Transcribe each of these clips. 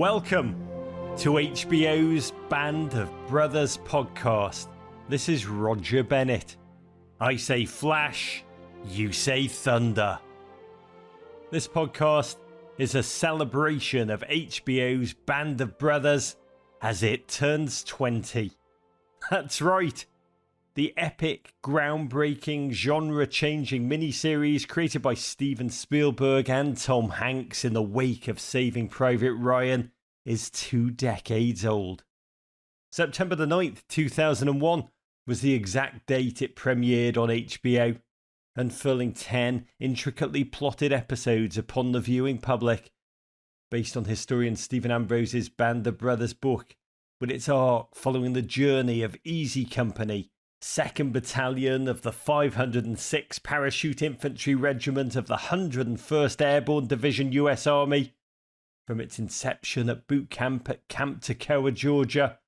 Welcome to HBO's Band of Brothers podcast. This is Roger Bennett. I say flash, you say thunder. This podcast is a celebration of HBO's Band of Brothers as it turns 20. That's right. The epic, groundbreaking, genre-changing miniseries created by Steven Spielberg and Tom Hanks in the wake of Saving Private Ryan is 2 decades old. September the 9th, 2001 was the exact date it premiered on HBO, unfurling 10 intricately plotted episodes upon the viewing public, based on historian Stephen Ambrose's Band of Brothers book, with its arc following the journey of Easy Company, 2nd Battalion of the 506th Parachute Infantry Regiment of the 101st Airborne Division US Army, from its inception at boot camp at Camp Toccoa, Georgia,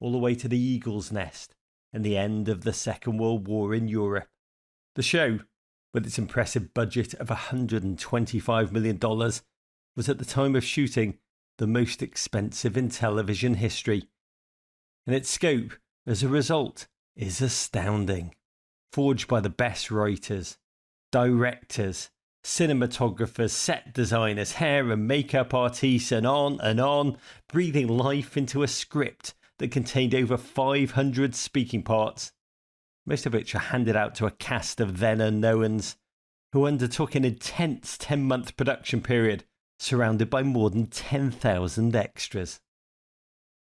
all the way to the Eagle's Nest and the end of the Second World War in Europe. The show, with its impressive budget of $125 million, was at the time of shooting the most expensive in television history, and its scope, as a result, is astounding. Forged by the best writers, directors, cinematographers, set designers, hair and makeup artists, and on, breathing life into a script that contained over 500 speaking parts, most of which are handed out to a cast of then unknowns, who undertook an intense 10-month production period, surrounded by more than 10,000 extras.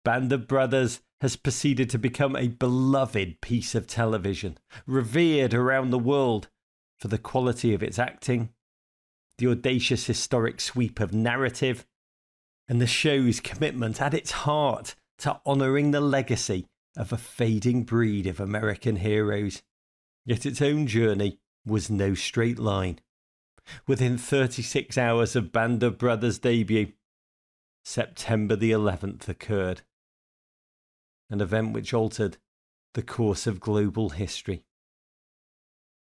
Band of Brothers has proceeded to become a beloved piece of television, revered around the world for the quality of its acting, the audacious historic sweep of narrative, and the show's commitment at its heart to honouring the legacy of a fading breed of American heroes. Yet its own journey was no straight line. Within 36 hours of Band of Brothers' debut, September the 11th occurred, an event which altered the course of global history.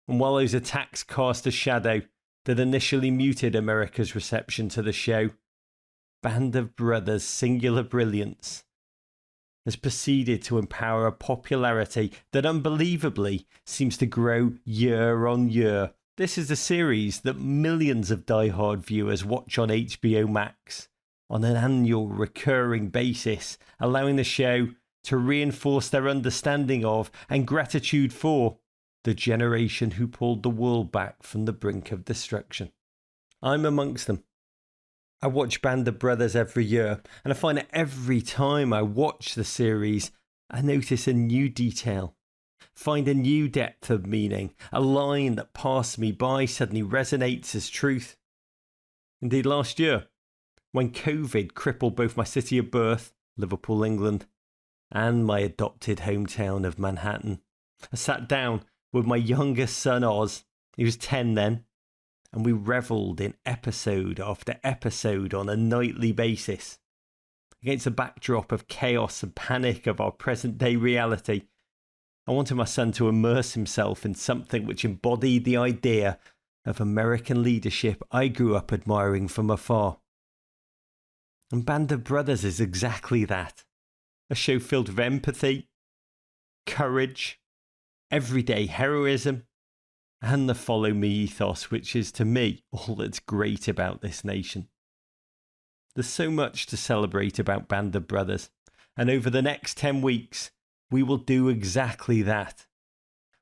And while those attacks cast a shadow that initially muted America's reception to the show, Band of Brothers' singular brilliance has proceeded to empower a popularity that unbelievably seems to grow year on year. This is a series that millions of die-hard viewers watch on HBO Max on an annual recurring basis, allowing the show to reinforce their understanding of and gratitude for the generation who pulled the world back from the brink of destruction. I'm amongst them. I watch Band of Brothers every year, and I find that every time I watch the series, I notice a new detail, find a new depth of meaning. A line that passed me by suddenly resonates as truth. Indeed, last year, when COVID crippled both my city of birth, Liverpool, England, and my adopted hometown of Manhattan, I sat down with my youngest son Oz, he was 10 then, and we revelled in episode after episode on a nightly basis. Against the backdrop of chaos and panic of our present-day reality, I wanted my son to immerse himself in something which embodied the idea of American leadership I grew up admiring from afar. And Band of Brothers is exactly that. A show filled with empathy, courage, everyday heroism, and the follow me ethos, which is to me all that's great about this nation. There's so much to celebrate about Band of Brothers, and over the next 10 weeks, we will do exactly that.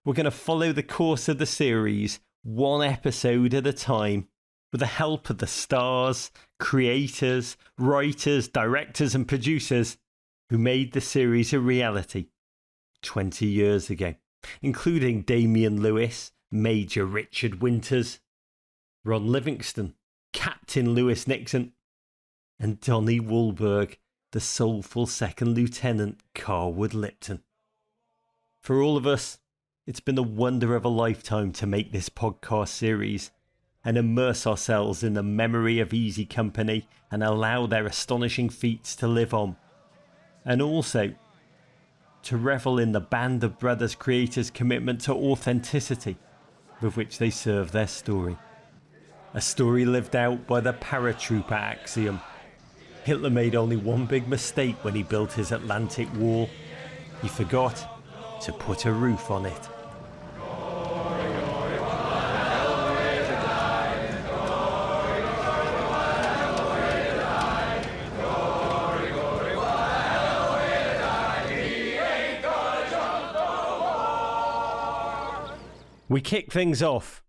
We're going to follow the course of the series, one episode at a time, with the help of the stars, creators, writers, directors, and producers who made the series a reality 20 years ago, including Damian Lewis, Major Richard Winters, Ron Livingston, Captain Lewis Nixon, and Donnie Wahlberg, the soulful Second Lieutenant Carwood Lipton. For all of us, it's been the wonder of a lifetime to make this podcast series and immerse ourselves in the memory of Easy Company and allow their astonishing feats to live on. And also, to revel in the Band of Brothers creators' commitment to authenticity with which they serve their story. A story lived out by the paratrooper axiom. Hitler made only one big mistake when he built his Atlantic Wall. He forgot to put a roof on it. We kick things off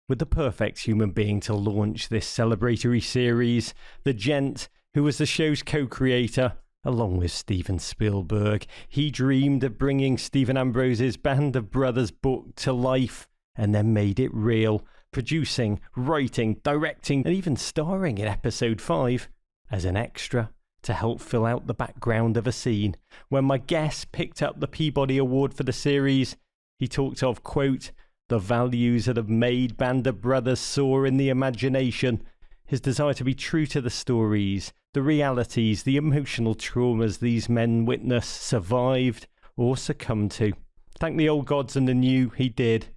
with the perfect human being to launch this celebratory series, the gent who was the show's co-creator, along with Steven Spielberg. He dreamed of bringing Stephen Ambrose's Band of Brothers book to life and then made it real, producing, writing, directing, and even starring in episode 5 as an extra to help fill out the background of a scene. When my guest picked up the Peabody Award for the series, he talked of, quote, the values that have made Band of Brothers soar in the imagination, his desire to be true to the stories, the realities, the emotional traumas these men witnessed, survived, or succumbed to. Thank the old gods and the new, he did,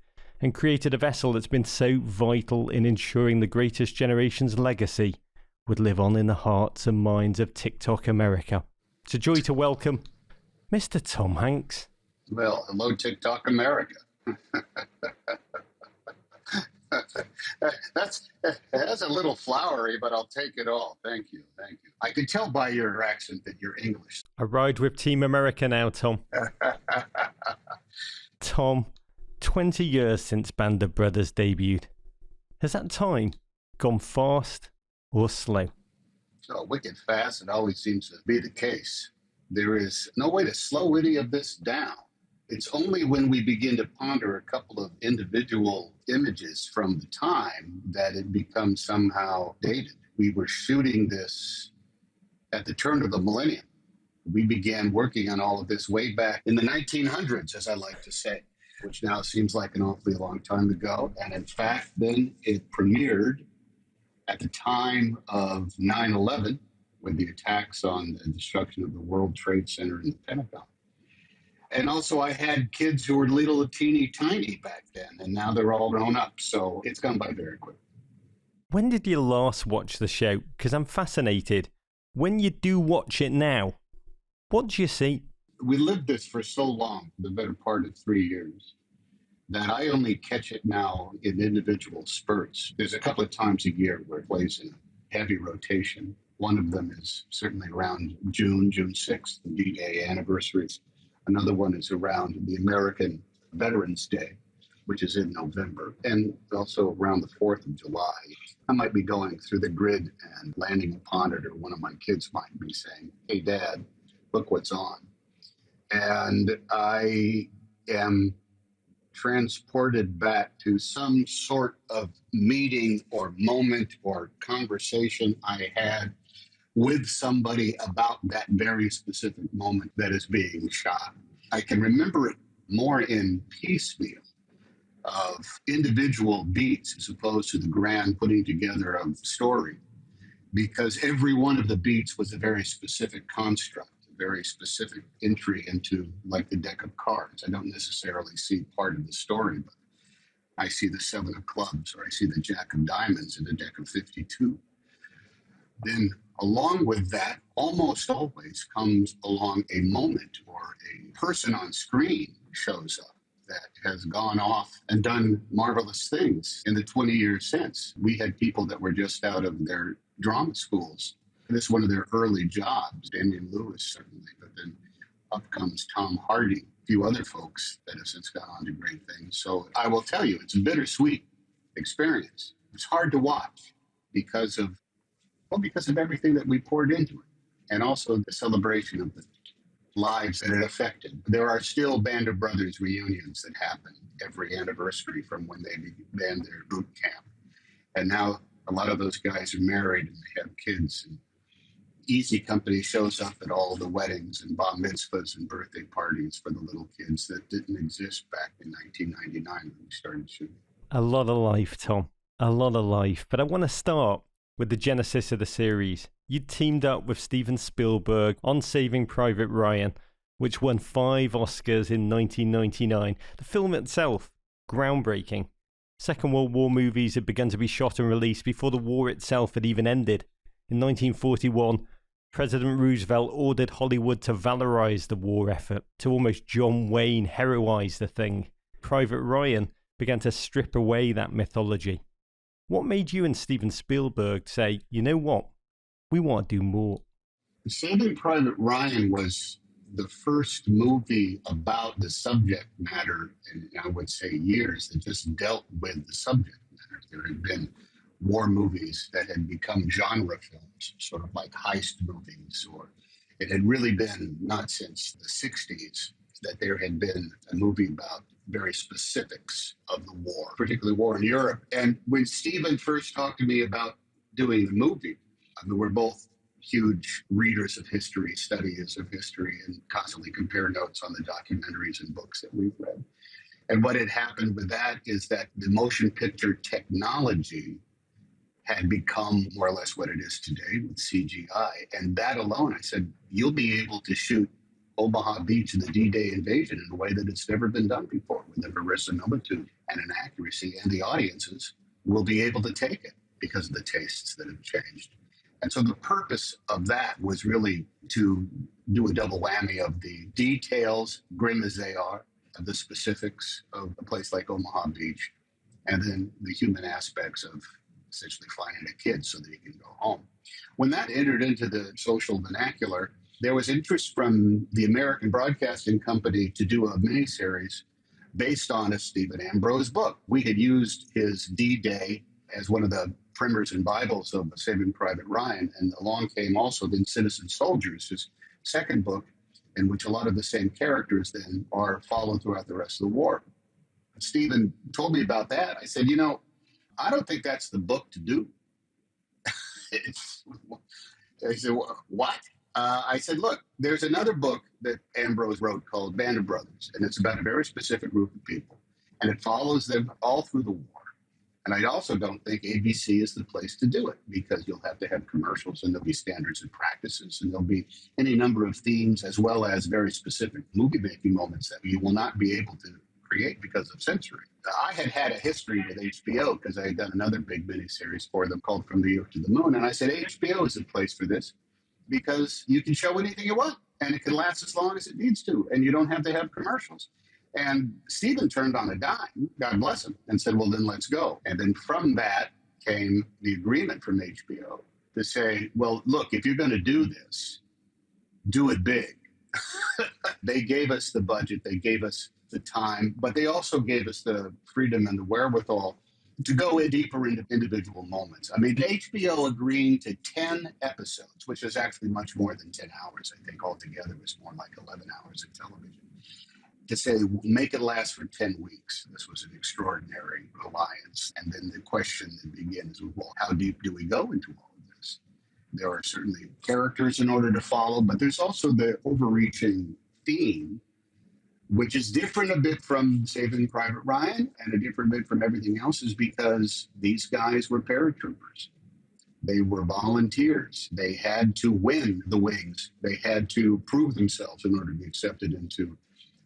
and created a vessel that's been so vital in ensuring the greatest generation's legacy would live on in the hearts and minds of TikTok America. It's a joy to welcome Mr. Tom Hanks. Well, hello, TikTok America. That's a little flowery, but I'll take it all. Thank you. I can tell by your accent that you're English. I ride with Team America now, Tom. Tom, 20 years since Band of Brothers debuted. Has that time gone fast or slow? So wicked fast, it always seems to be the case. There is no way to slow any of this down. It's only when we begin to ponder a couple of individual images from the time that it becomes somehow dated. We were shooting this at the turn of the millennium. We began working on all of this way back in the 1900s, as I like to say, which now seems like an awfully long time ago. And in fact, then it premiered at the time of 9/11, with the attacks on the destruction of the World Trade Center and the Pentagon. And also I had kids who were little teeny tiny back then, and now they're all grown up. So it's gone by very quick. When did you last watch the show? Because I'm fascinated. When you do watch it now, what do you see? We lived this for so long, the better part of 3 years, that I only catch it now in individual spurts. There's a couple of times a year where it plays in heavy rotation. One of them is certainly around June 6th, the D-Day anniversaries. Another one is around the American Veterans Day, which is in November, and also around the 4th of July. I might be going through the grid and landing upon it, or one of my kids might be saying, hey, Dad, look what's on. And I am transported back to some sort of meeting or moment or conversation I had with somebody about that very specific moment that is being shot. I can remember it more in piecemeal of individual beats as opposed to the grand putting together of story, because every one of the beats was a very specific construct, a very specific entry into like the deck of cards. I don't necessarily see part of the story, but I see the 7 of clubs, or I see the Jack of diamonds in the deck of 52. Then along with that, almost always comes along a moment or a person on screen shows up that has gone off and done marvelous things in the 20 years since. We had people that were just out of their drama schools. This is one of their early jobs, Damian Lewis certainly, but then up comes Tom Hardy, a few other folks that have since gone on to great things. So I will tell you, it's a bittersweet experience. It's hard to watch because of everything that we poured into it, and also the celebration of the lives that it affected. There are still Band of Brothers reunions that happen every anniversary from when they began their boot camp. And now a lot of those guys are married and they have kids. And Easy Company shows up at all the weddings and bar mitzvahs and birthday parties for the little kids that didn't exist back in 1999 when we started shooting. A lot of life, Tom. A lot of life. But I want to start with the genesis of the series. You teamed up with Steven Spielberg on Saving Private Ryan, which won 5 Oscars in 1999. The film itself, groundbreaking. Second World War movies had begun to be shot and released before the war itself had even ended. In 1941, President Roosevelt ordered Hollywood to valorize the war effort, to almost John Wayne heroize the thing. Private Ryan began to strip away that mythology. What made you and Steven Spielberg say, you know what, we want to do more? Saving Private Ryan was the first movie about the subject matter in, I would say, years that just dealt with the subject matter. There had been war movies that had become genre films, sort of like heist movies, or it had really been not since the 60s that there had been a movie about very specifics of the war, particularly war in Europe. And when Stephen first talked to me about doing the movie, I mean, we're both huge readers of history, studiers of history, and constantly compare notes on the documentaries and books that we've read. And what had happened with that is that the motion picture technology had become more or less what it is today with CGI. And that alone, I said, you'll be able to shoot Omaha Beach and the D-Day invasion in a way that it's never been done before, with a verisimilitude and an accuracy. And the audiences will be able to take it because of the tastes that have changed. And so the purpose of that was really to do a double whammy of the details, grim as they are, of the specifics of a place like Omaha Beach, and then the human aspects of essentially finding a kid so that he can go home. When that entered into the social vernacular, there was interest from the American Broadcasting Company to do a miniseries based on a Stephen Ambrose book. We had used his D-Day as one of the primers and Bibles of Saving Private Ryan, and along came also then Citizen Soldiers, his second book, in which a lot of the same characters then are followed throughout the rest of the war. Stephen told me about that. I said, I don't think that's the book to do. He said, what? I said, look, there's another book that Ambrose wrote called Band of Brothers, and it's about a very specific group of people, and it follows them all through the war. And I also don't think ABC is the place to do it, because you'll have to have commercials, and there'll be standards and practices, and there'll be any number of themes, as well as very specific movie-making moments that you will not be able to create because of censoring. I had a history with HBO because I had done another big miniseries for them called From New York to the Moon. And I said, HBO is the place for this because you can show anything you want and it can last as long as it needs to. And you don't have to have commercials. And Stephen turned on a dime, God bless him, and said, well, then let's go. And then from that came the agreement from HBO to say, well, look, if you're going to do this, do it big. They gave us the budget. They gave us the time, but they also gave us the freedom and the wherewithal to go in deeper into individual moments. I mean, HBO agreeing to 10 episodes, which is actually much more than 10 hours. I think altogether it was more like 11 hours of television, to say, make it last for 10 weeks. This was an extraordinary alliance. And then the question that begins, well, how deep do we go into all of this? There are certainly characters in order to follow, but there's also the overreaching theme, which is different a bit from Saving Private Ryan and a different bit from everything else, is because these guys were paratroopers. They were volunteers. They had to win the wings. They had to prove themselves in order to be accepted into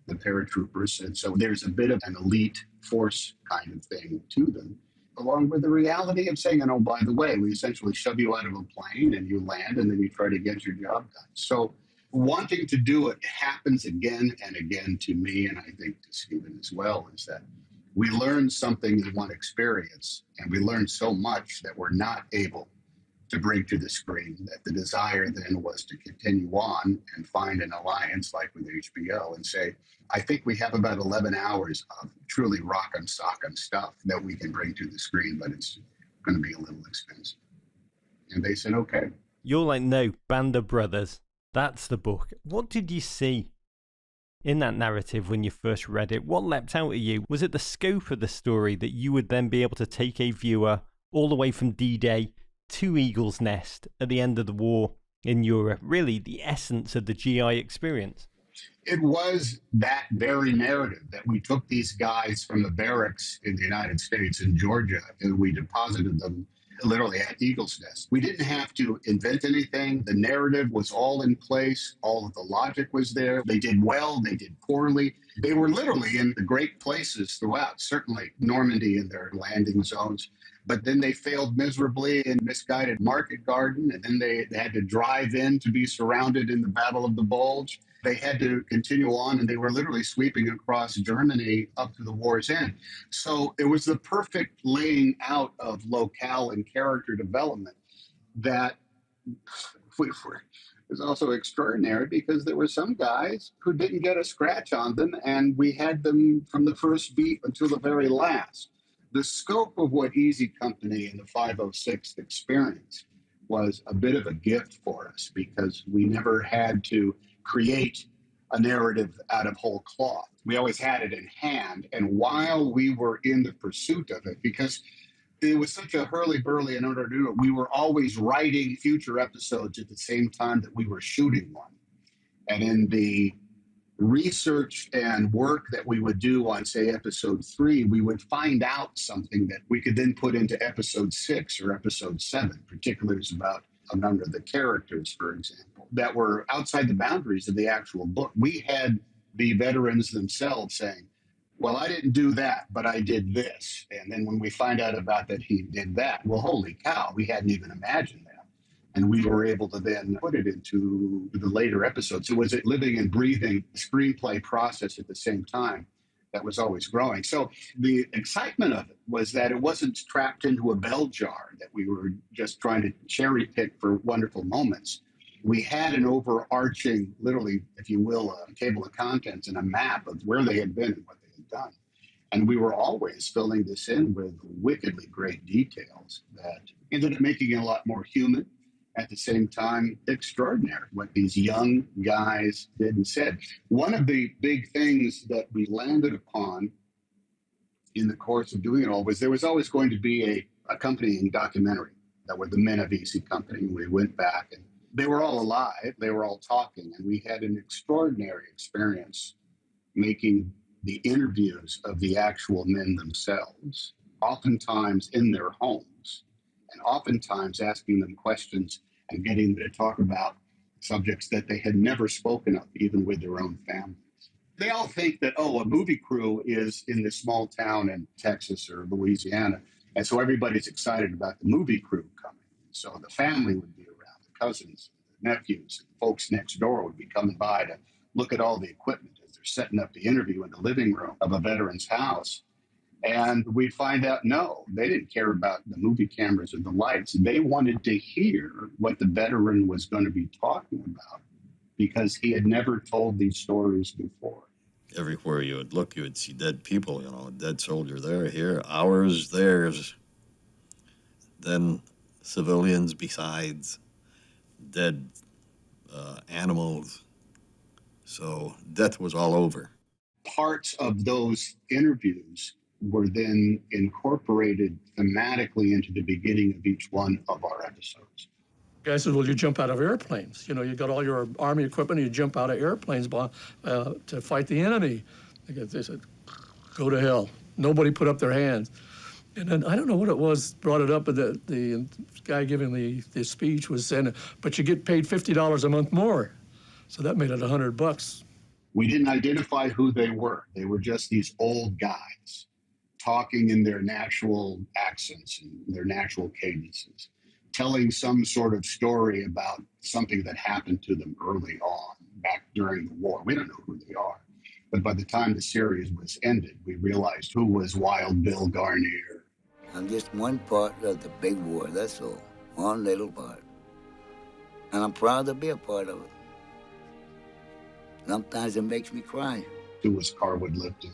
the paratroopers. And so there's a bit of an elite force kind of thing to them, along with the reality of saying, oh, by the way, we essentially shove you out of a plane and you land and then you try to get your job done. So wanting to do it happens again and again to me, and I think to Stephen as well, is that we learn something in one experience, and we learn so much that we're not able to bring to the screen, that the desire then was to continue on and find an alliance like with HBO and say, I think we have about 11 hours of truly rock'em sock'em stuff that we can bring to the screen, but it's going to be a little expensive. And they said, okay. You're like, no, Band of Brothers. That's the book. What did you see in that narrative when you first read it? What leapt out at you? Was it the scope of the story that you would then be able to take a viewer all the way from D-Day to Eagle's Nest at the end of the war in Europe? Really, the essence of the GI experience. It was that very narrative that we took these guys from the barracks in the United States in Georgia and we deposited them literally at Eagle's Nest. We didn't have to invent anything. The narrative was all in place. All of the logic was there. They did well. They did poorly. They were literally in the great places throughout, certainly Normandy in their landing zones. But then they failed miserably in Misguided Market Garden, and then they had to drive in to be surrounded in the Battle of the Bulge. They had to continue on, and they were literally sweeping across Germany up to the war's end. So it was the perfect laying out of locale and character development that was also extraordinary because there were some guys who didn't get a scratch on them, and we had them from the first beat until the very last. The scope of what Easy Company and the 506 experienced was a bit of a gift for us because we never had to create a narrative out of whole cloth. We always had it in hand. And while we were in the pursuit of it, because it was such a hurly-burly in order to do it, we were always writing future episodes at the same time that we were shooting one. And in the research and work that we would do on, say, episode 3, we would find out something that we could then put into episode 6 or episode 7, particulars about a number of the characters, for example, that were outside the boundaries of the actual book. We had the veterans themselves saying, well, I didn't do that, but I did this. And then when we find out about that he did that, well, holy cow, we hadn't even imagined that. And we were able to then put it into the later episodes. So was it living and breathing screenplay process at the same time that was always growing. So the excitement of it was that it wasn't trapped into a bell jar, that we were just trying to cherry pick for wonderful moments. We had an overarching, literally, if you will, a table of contents and a map of where they had been and what they had done. And we were always filling this in with wickedly great details that ended up making it a lot more human. At the same time, extraordinary what these young guys did and said. One of the big things that we landed upon in the course of doing it all was there was always going to be a accompanying documentary that were the men of Easy Company. We went back and they were all alive, they were all talking, and we had an extraordinary experience making the interviews of the actual men themselves, oftentimes in their homes, and oftentimes asking them questions and getting them to talk about subjects that they had never spoken of, even with their own families. They all think that, oh, a movie crew is in this small town in Texas or Louisiana, and so everybody's excited about the movie crew coming. So the family would be around, the cousins, the nephews, and folks next door would be coming by to look at all the equipment as they're setting up the interview in the living room of a veteran's house. And we'd find out, no, they didn't care about the movie cameras or the lights. They wanted to hear what the veteran was going to be talking about because he had never told these stories before. Everywhere you would look, you would see dead people, you know, a dead soldier there, here, ours, theirs. Then civilians besides, dead animals. So death was all over. Parts of those interviews were then incorporated thematically into the beginning of each one of our episodes. Guy says, well, you jump out of airplanes. You know, you got all your Army equipment, and you jump out of airplanes to fight the enemy. They said, go to hell. Nobody put up their hands. And then, I don't know what it was, brought it up, but the guy giving the speech was saying, but you get paid $50 a month more. So that made it $100. We didn't identify who they were. They were just these old guys talking in their natural accents and their natural cadences, telling some sort of story about something that happened to them early on, back during the war. We don't know who they are. But by the time the series was ended, we realized who was Wild Bill Garnier. I'm just one part of the big war, that's all. One little part. And I'm proud to be a part of it. Sometimes it makes me cry. Who was Carwood Lipton.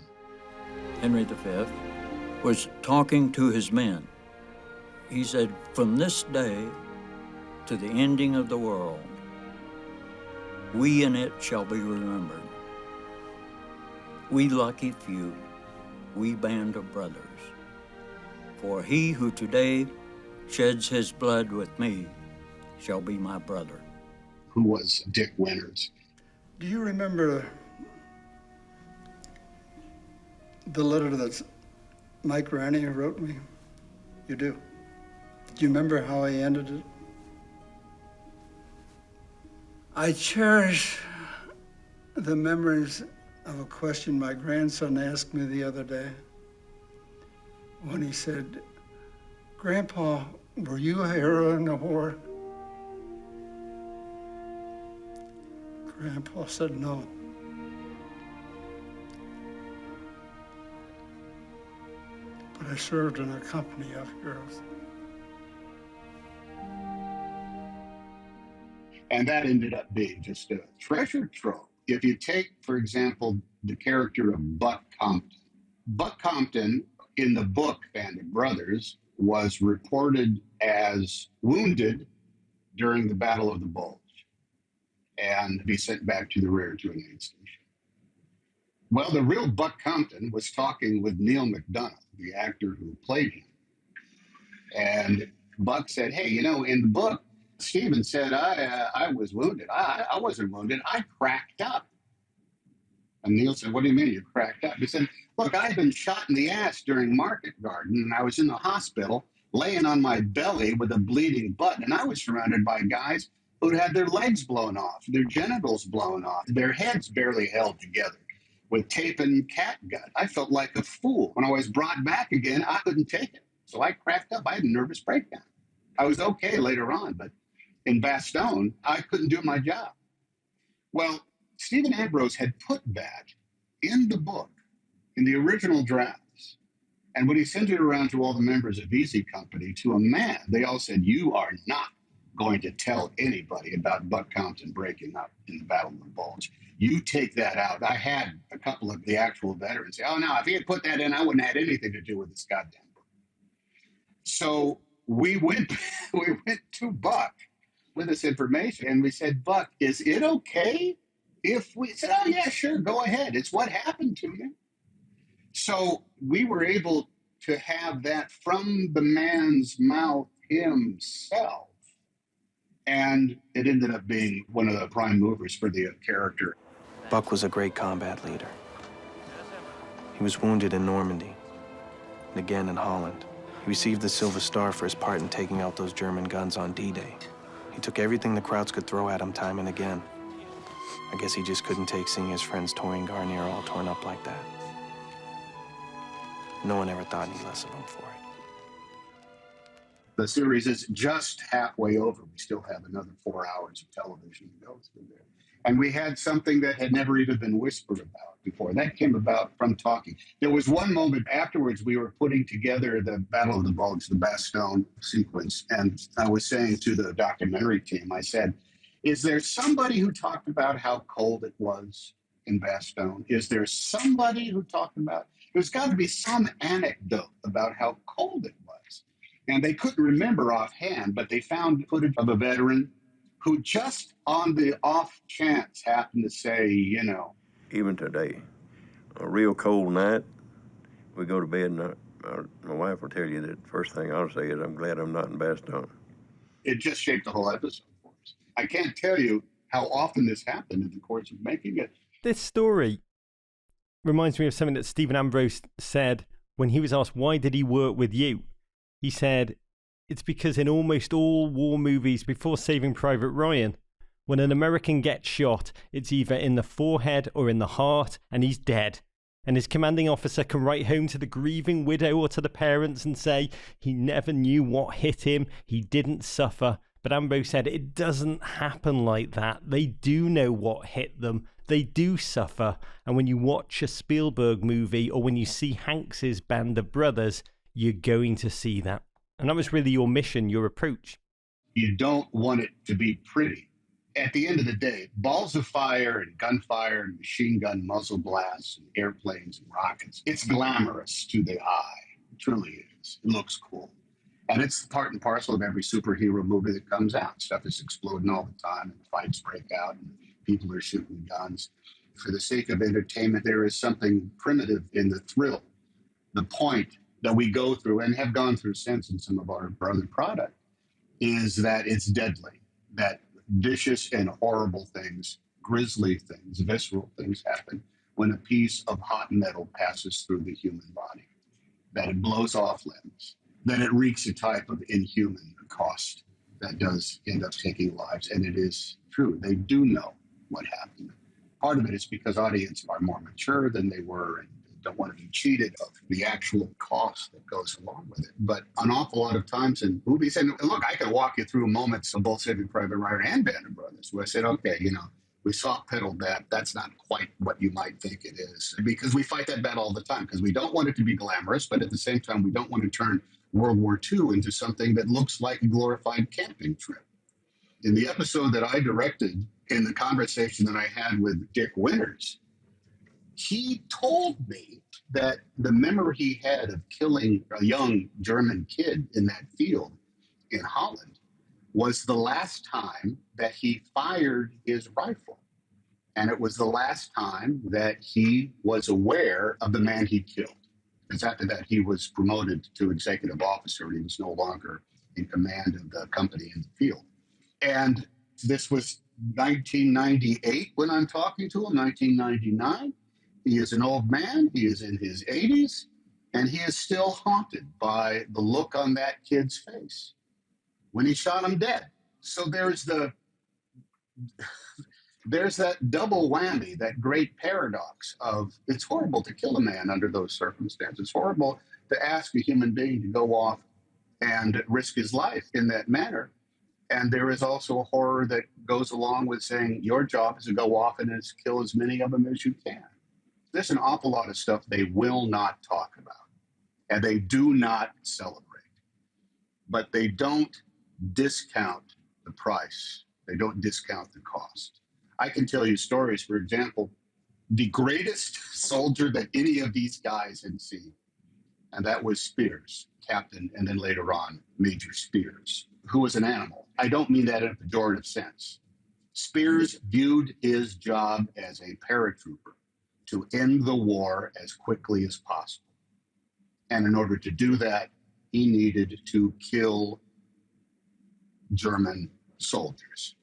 Henry V was talking to his men. He said, from this day to the ending of the world, we in it shall be remembered. We lucky few, we band of brothers. For he who today sheds his blood with me shall be my brother. Who was Dick Winters. Do you remember the letter that Mike Ranney wrote me? You do. Do you remember how he ended it? I cherish the memories of a question my grandson asked me the other day when he said, "Grandpa, were you a hero in the war?" Grandpa said no. But I served in a company of heroes. And that ended up being just a treasure trove. If you take, for example, the character of Buck Compton in the book Band of Brothers was reported as wounded during the Battle of the Bulge and be sent back to the rear to an aid station. Well, the real Buck Compton was talking with Neil McDonough, the actor who played him. And Buck said, "Hey, you know, in the book, Stephen said I was wounded. I wasn't wounded. I cracked up." And Neil said, "What do you mean you cracked up?" He said, "Look, I'd been shot in the ass during Market Garden, and I was in the hospital laying on my belly with a bleeding butt, and I was surrounded by guys who'd had their legs blown off, their genitals blown off, their heads barely held together with tape and catgut. I felt like a fool. When I was brought back again, I couldn't take it. So I cracked up. I had a nervous breakdown. I was okay later on, but in Bastogne, I couldn't do my job." Well, Stephen Ambrose had put that in the book, in the original drafts. And when he sent it around to all the members of Easy Company, to a man, they all said, "You are not going to tell anybody about Buck Compton breaking up in the Battle of the Bulge. You take that out." I had a couple of the actual veterans say, "Oh, no, if he had put that in, I wouldn't have had anything to do with this goddamn book." So we went to Buck with this information, and we said, "Buck, is it okay if we," said, "Oh, yeah, sure, go ahead. It's what happened to you." So we were able to have that from the man's mouth himself. And it ended up being one of the prime movers for the character. Buck was a great combat leader. He was wounded in Normandy and again in Holland. He received the Silver Star for his part in taking out those German guns on D-Day. He took everything the Krauts could throw at him time and again. I guess he just couldn't take seeing his friends touring Garnier all torn up like that. No one ever thought any less of him for it. The series is just halfway over. We still have another 4 hours of television to go through there. And we had something that had never even been whispered about before. That came about from talking. There was one moment afterwards, we were putting together the Battle of the Bulge, the Bastogne sequence. And I was saying to the documentary team, I said, "Is there somebody who talked about how cold it was in Bastogne? Is there somebody who talked about, there's got to be some anecdote about how cold it was." And they couldn't remember offhand, but they found footage of a veteran who just on the off chance happened to say, you know. Even today, a real cold night, we go to bed and my wife will tell you that the first thing I'll say is, "I'm glad I'm not in Bastogne." It just shaped the whole episode for us. I can't tell you how often this happened in the course of making it. This story reminds me of something that Stephen Ambrose said when he was asked, why did he work with you? He said, it's because in almost all war movies before Saving Private Ryan, when an American gets shot, it's either in the forehead or in the heart, and he's dead. And his commanding officer can write home to the grieving widow or to the parents and say, he never knew what hit him, he didn't suffer. But Ambrose said, it doesn't happen like that. They do know what hit them. They do suffer. And when you watch a Spielberg movie or when you see Hanks's Band of Brothers, you're going to see that. And that was really your mission, your approach. You don't want it to be pretty. At the end of the day, balls of fire and gunfire and machine gun muzzle blasts and airplanes and rockets, it's glamorous to the eye. It truly is. It looks cool. And it's part and parcel of every superhero movie that comes out. Stuff is exploding all the time and fights break out and people are shooting guns. For the sake of entertainment, there is something primitive in the thrill. The point that we go through and have gone through since in some of our other product is that it's deadly, that vicious and horrible things, grisly things, visceral things happen when a piece of hot metal passes through the human body, that it blows off limbs, then it wreaks a type of inhuman cost that does end up taking lives. And it is true. They do know what happened. Part of it is because audiences are more mature than they were and don't want to be cheated of the actual cost that goes along with it. But an awful lot of times in movies, and look, I could walk you through moments of both Saving Private Ryan and Band of Brothers where I said, okay, we soft pedaled that. That's not quite what you might think it is. Because we fight that battle all the time because we don't want it to be glamorous, but at the same time, we don't want to turn World War II into something that looks like a glorified camping trip. In the episode that I directed, in the conversation that I had with Dick Winters, he told me that the memory he had of killing a young German kid in that field in Holland was the last time that he fired his rifle. And it was the last time that he was aware of the man he killed. Because after that, he was promoted to executive officer. And he was no longer in command of the company in the field. And this was 1998 when I'm talking to him, 1999. He is an old man. He is in his 80s. And he is still haunted by the look on that kid's face when he shot him dead. So there's that double whammy, that great paradox of it's horrible to kill a man under those circumstances. It's horrible to ask a human being to go off and risk his life in that manner. And there is also a horror that goes along with saying your job is to go off and kill as many of them as you can. There's an awful lot of stuff they will not talk about, and they do not celebrate. But they don't discount the price. They don't discount the cost. I can tell you stories, for example, the greatest soldier that any of these guys had seen, and that was Spears, Captain, and then later on, Major Spears, who was an animal. I don't mean that in a pejorative sense. Spears viewed his job as a paratrooper to end the war as quickly as possible. And in order to do that, he needed to kill German soldiers.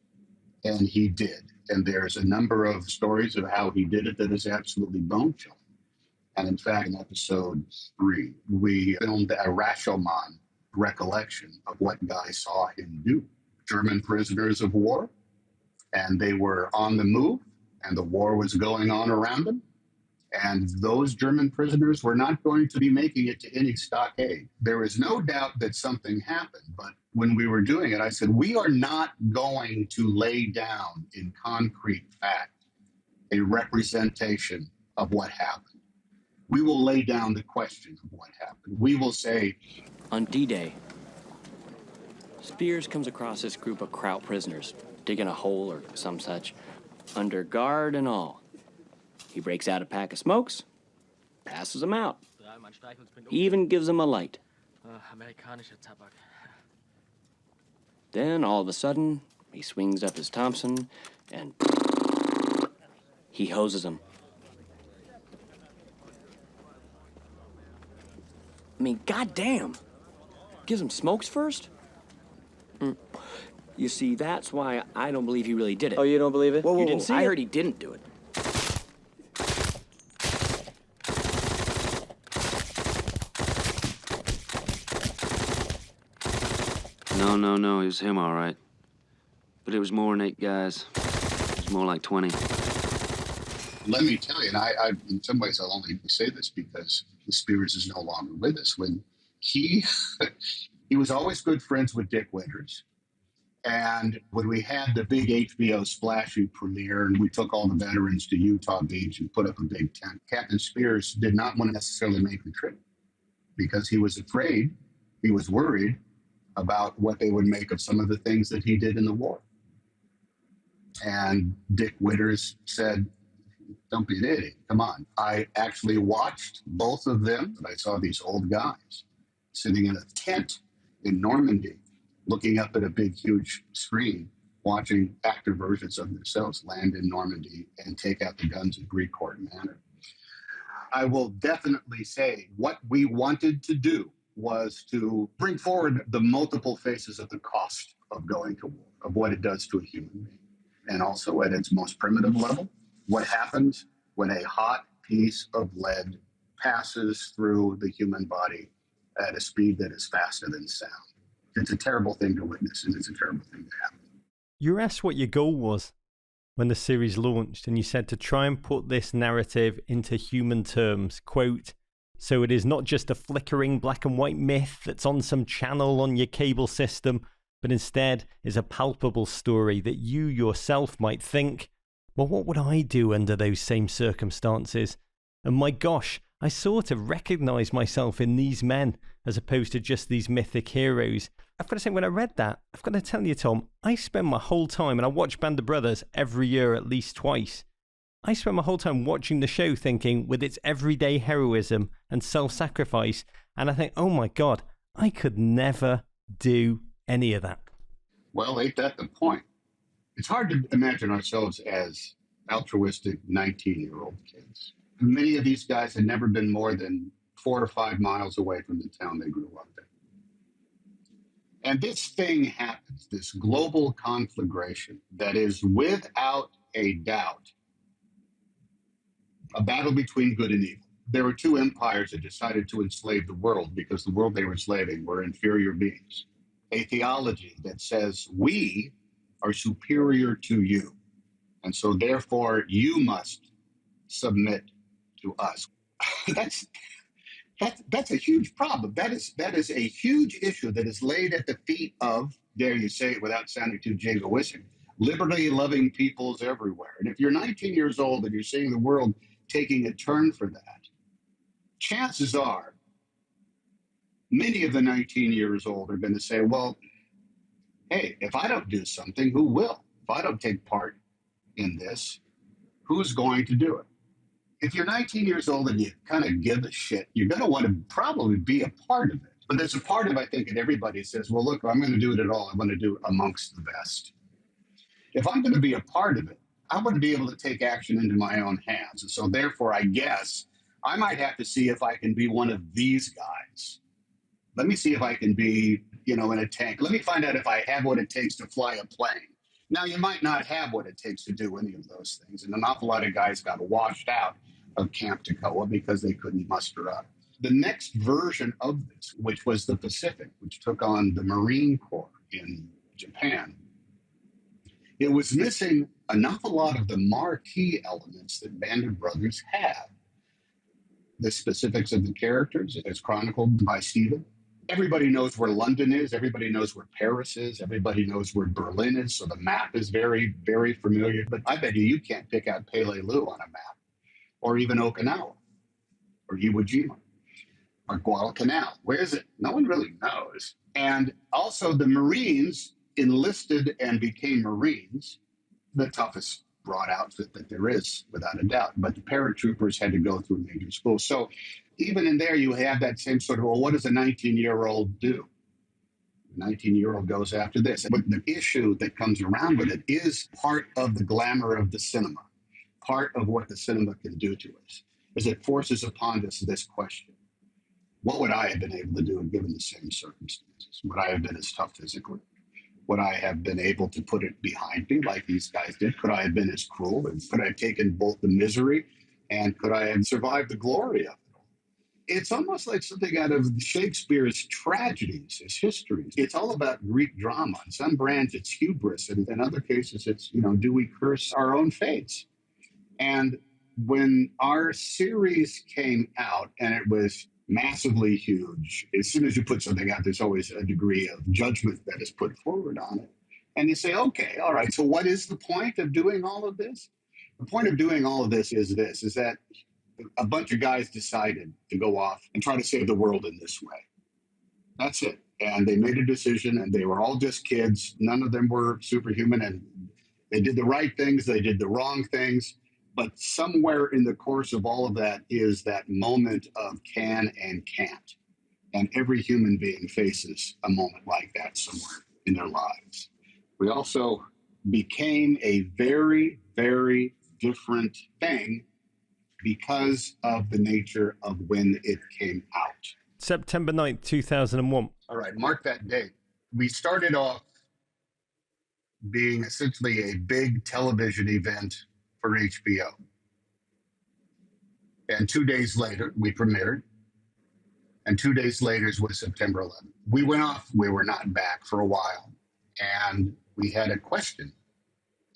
And he did. And there's a number of stories of how he did it that is absolutely bone-chilling. And in fact, in episode 3, we filmed a Rashomon recollection of what Guy saw him do. German prisoners of war, and they were on the move, and the war was going on around them. And those German prisoners were not going to be making it to any stockade. There is no doubt that something happened, but when we were doing it, I said, we are not going to lay down in concrete fact a representation of what happened. We will lay down the question of what happened. We will say, on D-Day, Spears comes across this group of Kraut prisoners, digging a hole or some such, under guard and all. He breaks out a pack of smokes, passes them out. He even gives them a light. Then, all of a sudden, he swings up his Thompson and he hoses them. I mean, goddamn. Gives him smokes first? You see, that's why I don't believe he really did it. Oh, you don't believe it? You didn't see it? I heard he didn't do it. No, it was him, all right. But it was more than 8 guys. It was more like 20. Let me tell you, and I in some ways I'll only say this because Spears is no longer with us. When he was always good friends with Dick Winters. And when we had the big HBO splashy premiere and we took all the veterans to Utah Beach and put up a big tent, Captain Spears did not want to necessarily make the trip because he was afraid, he was worried about what they would make of some of the things that he did in the war. And Dick Winters said, don't be an idiot, come on. I actually watched both of them, and I saw these old guys sitting in a tent in Normandy, looking up at a big, huge screen, watching actor versions of themselves land in Normandy and take out the guns at Grecourt Manor. I will definitely say what we wanted to do was to bring forward the multiple faces of the cost of going to war, of what it does to a human being. And also at its most primitive level, what happens when a hot piece of lead passes through the human body at a speed that is faster than sound. It's a terrible thing to witness, and it's a terrible thing to happen. You were asked what your goal was when the series launched, and you said to try and put this narrative into human terms, quote, so it is not just a flickering black and white myth that's on some channel on your cable system, but instead is a palpable story that you yourself might think, well, what would I do under those same circumstances? And my gosh, I sort of recognise myself in these men as opposed to just these mythic heroes. I've got to say, when I read that, I've got to tell you, Tom, I spend my whole time, and I watch Band of Brothers every year at least twice. I spend my whole time watching the show thinking with its everyday heroism and self-sacrifice, and I think, oh my God, I could never do any of that. Well, ain't that the point? It's hard to imagine ourselves as altruistic 19-year-old kids. Many of these guys had never been more than 4 or 5 miles away from the town they grew up in. And this thing happens, this global conflagration that is without a doubt a battle between good and evil. There were 2 empires that decided to enslave the world because the world they were enslaving were inferior beings. A theology that says we are superior to you, and so therefore you must submit to us. That's a huge problem. That is a huge issue that is laid at the feet of, dare you say it without sounding too jingoistic, liberty-loving peoples everywhere. And if you're 19 years old and you're seeing the world taking a turn for that, chances are many of the 19 years old are going to say, well, hey, if I don't do something, who will? If I don't take part in this, who's going to do it? If you're 19 years old and you kind of give a shit, you're going to want to probably be a part of it. But there's a part of, I think, that everybody says, well, look, I'm going to do it at all. I want to do it amongst the best. If I'm going to be a part of it, I want to be able to take action into my own hands. And so therefore, I guess I might have to see if I can be one of these guys. Let me see if I can be, in a tank. Let me find out if I have what it takes to fly a plane. Now, you might not have what it takes to do any of those things. And an awful lot of guys got washed out of Camp Toccoa because they couldn't muster up. The next version of this, which was the Pacific, which took on the Marine Corps in Japan, it was missing an awful lot of the marquee elements that Band of Brothers had. The specifics of the characters, as chronicled by Stephen. Everybody knows where London is. Everybody knows where Paris is. Everybody knows where Berlin is. So the map is very, very familiar. But I bet you can't pick out Peleliu on a map, or even Okinawa, or Iwo Jima, or Guadalcanal. Where is it? No one really knows. And also the Marines enlisted and became Marines, the toughest broad outfit that there is, without a doubt. But the paratroopers had to go through major schools. So even in there, you have that same sort of, well, what does a 19-year-old do? The 19-year-old goes after this. But the issue that comes around with it is part of the glamour of the cinema. Part of what the cinema can do to us is it forces upon us this question. What would I have been able to do given the same circumstances? Would I have been as tough physically? Would I have been able to put it behind me like these guys did? Could I have been as cruel? And could I have taken both the misery and could I have survived the glory of it? It's almost like something out of Shakespeare's tragedies, his histories. It's all about Greek drama. In some brands, it's hubris. And in other cases, it's, do we curse our own fates? And when our series came out, and it was massively huge, as soon as you put something out, there's always a degree of judgment that is put forward on it. And you say, okay, all right, so what is the point of doing all of this? The point of doing all of this is that a bunch of guys decided to go off and try to save the world in this way. That's it. And they made a decision, and they were all just kids. None of them were superhuman, and they did the right things. They did the wrong things. But somewhere in the course of all of that is that moment of can and can't. And every human being faces a moment like that somewhere in their lives. We also became a very, very different thing because of the nature of when it came out. September 9th, 2001. All right, mark that date. We started off being essentially a big television event for HBO. And 2 days later, we premiered. And 2 days later was September 11th. We went off. We were not back for a while. And we had a question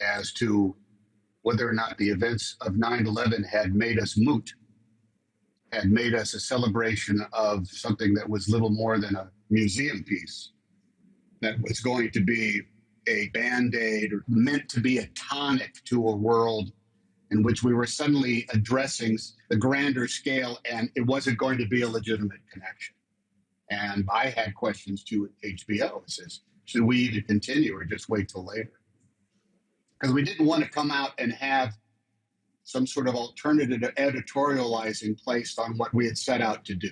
as to whether or not the events of 9/11 had made us moot, had made us a celebration of something that was little more than a museum piece, that was going to be a Band-Aid or meant to be a tonic to a world in which we were suddenly addressing the grander scale, and it wasn't going to be a legitimate connection. And I had questions to HBO. It says, should we either continue or just wait till later? Because we didn't want to come out and have some sort of alternative editorializing placed on what we had set out to do.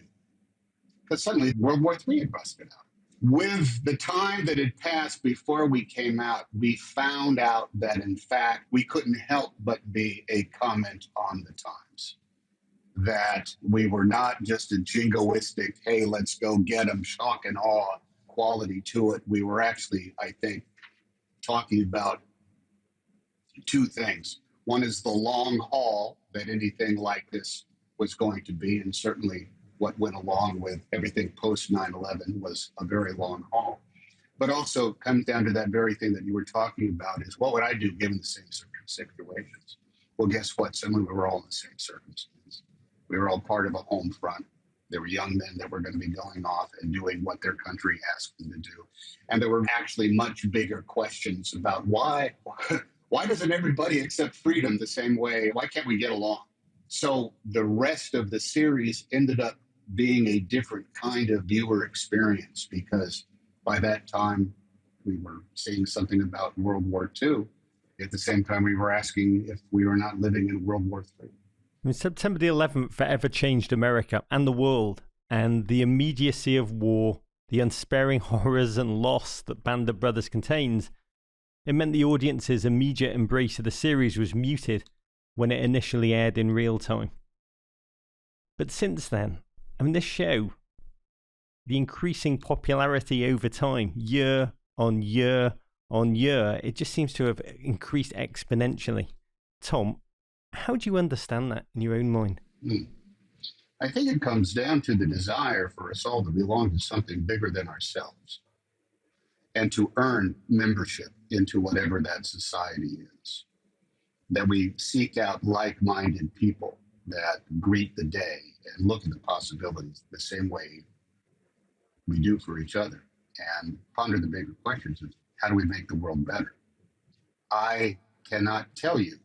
Because suddenly World War III had busted out. With the time that had passed before we came out, we found out that, in fact, we couldn't help but be a comment on the times. That we were not just a jingoistic, hey, let's go get them, shock and awe quality to it. We were actually, I think, talking about two things. One is the long haul that anything like this was going to be, and certainly what went along with everything post 9/11 was a very long haul. But also comes down to that very thing that you were talking about is what would I do given the same situations? Well, guess what? Suddenly we were all in the same circumstance. We were all part of a home front. There were young men that were going to be going off and doing what their country asked them to do. And there were actually much bigger questions about why doesn't everybody accept freedom the same way? Why can't we get along? So the rest of the series ended up being a different kind of viewer experience, because by that time we were seeing something about World War II. At the same time, we were asking if we were not living in World War III. September the 11th forever changed America and the world, and the immediacy of war, the unsparing horrors and loss that Band of Brothers contains, it meant the audience's immediate embrace of the series was muted when it initially aired in real time. But since then, this show, the increasing popularity over time, year on year on year, it just seems to have increased exponentially. Tom, how do you understand that in your own mind? I think it comes down to the desire for us all to belong to something bigger than ourselves and to earn membership into whatever that society is. That we seek out like-minded people that greet the day and look at the possibilities the same way we do for each other and ponder the bigger questions of how do we make the world better? I cannot tell you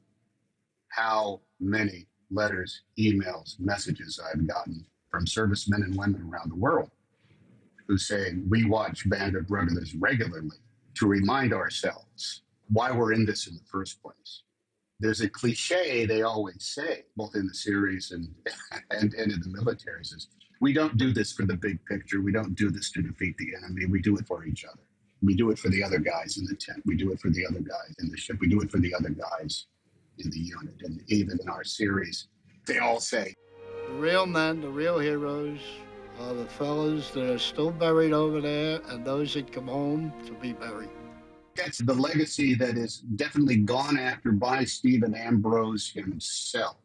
how many letters, emails, messages I've gotten from servicemen and women around the world who say, we watch Band of Brothers regularly to remind ourselves why we're in this in the first place. There's a cliche they always say, both in the series and in the military, is we don't do this for the big picture. We don't do this to defeat the enemy. We do it for each other. We do it for the other guys in the tent. We do it for the other guys in the ship. We do it for the other guys in the unit. And even in our series, they all say, the real men, the real heroes are the fellows that are still buried over there and those that come home to be buried. That's the legacy that is definitely gone after by Stephen Ambrose himself.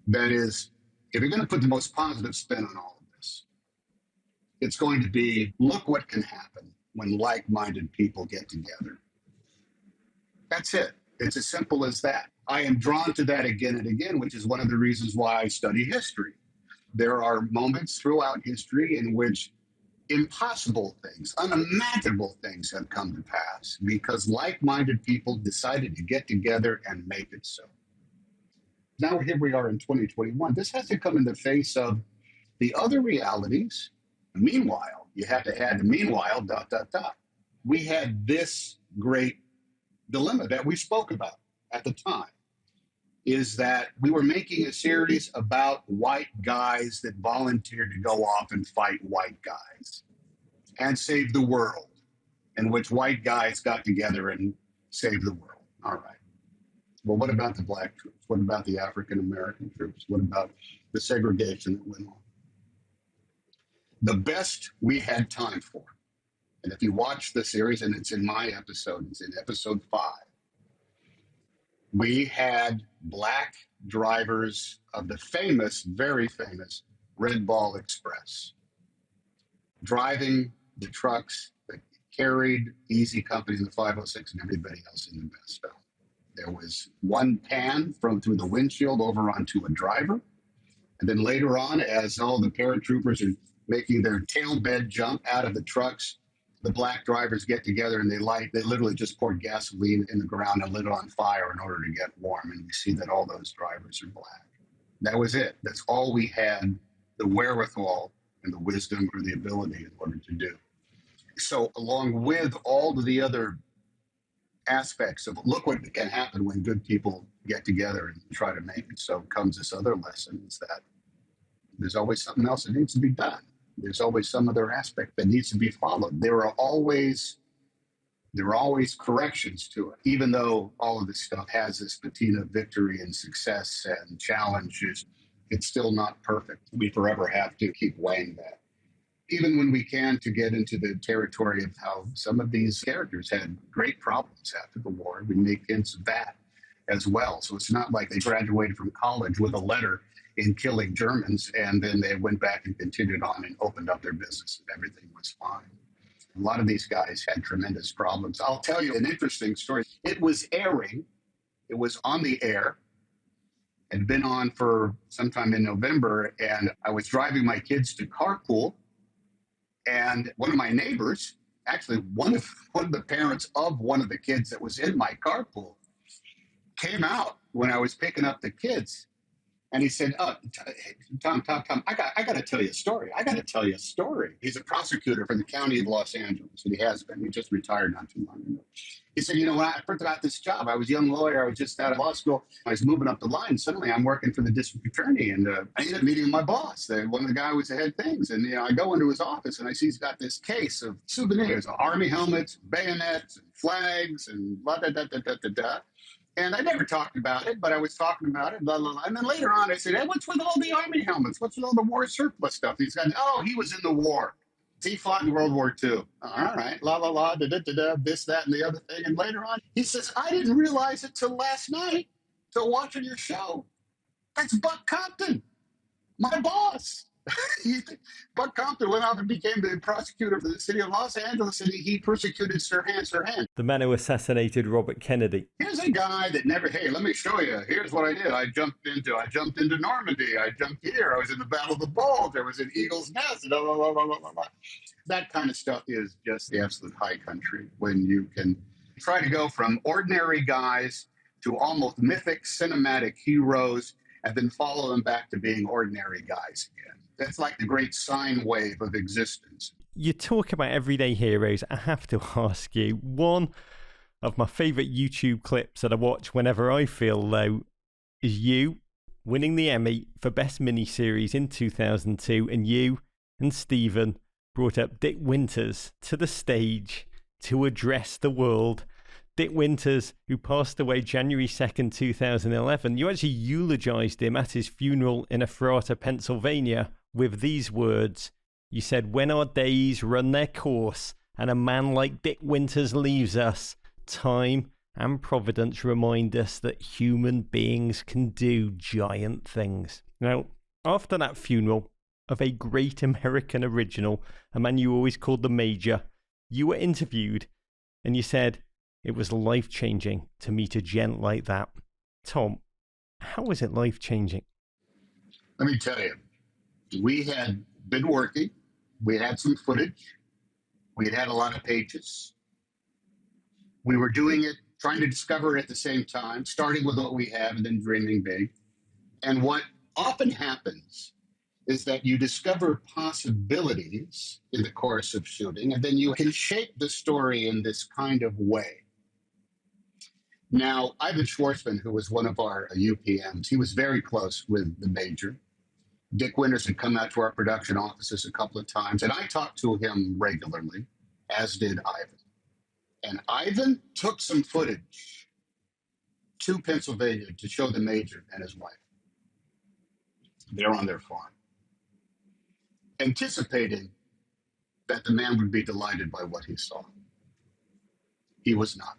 That is, if you're going to put the most positive spin on all of this, it's going to be, look what can happen when like-minded people get together. That's it. It's as simple as that. I am drawn to that again and again, which is one of the reasons why I study history. There are moments throughout history in which impossible things, unimaginable things have come to pass because like-minded people decided to get together and make it so. Now here we are in 2021. This has to come in the face of the other realities. Meanwhile, you have to add the meanwhile, ... We had this great dilemma that we spoke about at the time, is that we were making a series about white guys that volunteered to go off and fight white guys and save the world, in which white guys got together and saved the world. All right. Well, what about the black troops? What about the African American troops? What about the segregation that went on? The best we had time for, and if you watch the series, and it's in my episode, it's in episode 5, we had black drivers of the famous, very famous Red Ball Express, driving the trucks that carried Easy Company in the 506 and everybody else in the best film. There was one pan through the windshield over onto a driver. And then later on, as all the paratroopers are making their tail bed jump out of the trucks, the black drivers get together and they literally just poured gasoline in the ground and lit it on fire in order to get warm. And we see that all those drivers are black. That was it. That's all we had the wherewithal and the wisdom or the ability in order to do. So along with all of the other aspects of look what can happen when good people get together and try to make it, so comes this other lesson is that there's always something else that needs to be done. There's always some other aspect that needs to be followed. There are always corrections to it, even though all of this stuff has this patina of victory and success and challenges. It's still not perfect. We forever have to keep weighing that. Even when we can, to get into the territory of how some of these characters had great problems after the war. We make hints of that as well. So it's not like they graduated from college with a letter in killing Germans and then they went back and continued on and opened up their business and everything was fine. A lot of these guys had tremendous problems. I'll tell you an interesting story. It was on the air. It had been on for sometime in November, and I was driving my kids to carpool. And one of my neighbors, actually one of the parents of one of the kids that was in my carpool, came out when I was picking up the kids. And he said, "Oh, Tom, I got to tell you a story. He's a prosecutor for the county of Los Angeles, and he has been. He just retired not too long ago. He said, when I first got this job, I was a young lawyer. I was just out of law school. I was moving up the line. Suddenly, I'm working for the district attorney, and I ended up meeting my boss. One of the guys was the head things, and I go into his office, and I see he's got this case of souvenirs, army helmets, bayonets, and flags, and blah, da, da, da, da, da, da. And I never talked about it, but I was talking about it, blah, blah, blah. And then later on, I said, hey, what's with all the army helmets? What's with all the war surplus stuff? He's got, he was in the war. He fought in World War II. All right, la, la, la, da, da, da, da, this, that, and the other thing. And later on, he says, I didn't realize it till last night, till watching your show. That's Buck Compton, my boss. Buck Compton went off and became the prosecutor for the city of Los Angeles, and he persecuted Sirhan. The man who assassinated Robert Kennedy. Here's a guy that never, hey, let me show you. Here's what I did. I jumped into Normandy. I jumped here. I was in the Battle of the Bulge. I was in Eagle's Nest. Blah, blah, blah, blah, blah, blah. That kind of stuff is just the absolute high country when you can try to go from ordinary guys to almost mythic cinematic heroes and then follow them back to being ordinary guys again. That's like the great sine wave of existence. You talk about everyday heroes. I have to ask you, one of my favourite YouTube clips that I watch whenever I feel low is you winning the Emmy for Best Miniseries in 2002, and you and Stephen brought up Dick Winters to the stage to address the world. Dick Winters, who passed away January 2nd, 2011, you actually eulogised him at his funeral in Ephrata, Pennsylvania, with these words. You said, when our days run their course and a man like Dick Winters leaves us, time and providence remind us that human beings can do giant things. Now, after that funeral of a great American original, a man you always called the Major, you were interviewed and you said, it was life-changing to meet a gent like that. Tom, how was it life-changing? Let me tell you, we had been working. We had some footage. We had a lot of pages. We were doing it, trying to discover it at the same time, starting with what we have and then dreaming big. And what often happens is that you discover possibilities in the course of shooting, and then you can shape the story in this kind of way. Now, Ivan Schwartzman, who was one of our UPMs, he was very close with the Major. Dick Winters had come out to our production offices a couple of times, and I talked to him regularly, as did Ivan. And Ivan took some footage to Pennsylvania to show the Major and his wife. They're on their farm, anticipating that the man would be delighted by what he saw. He was not.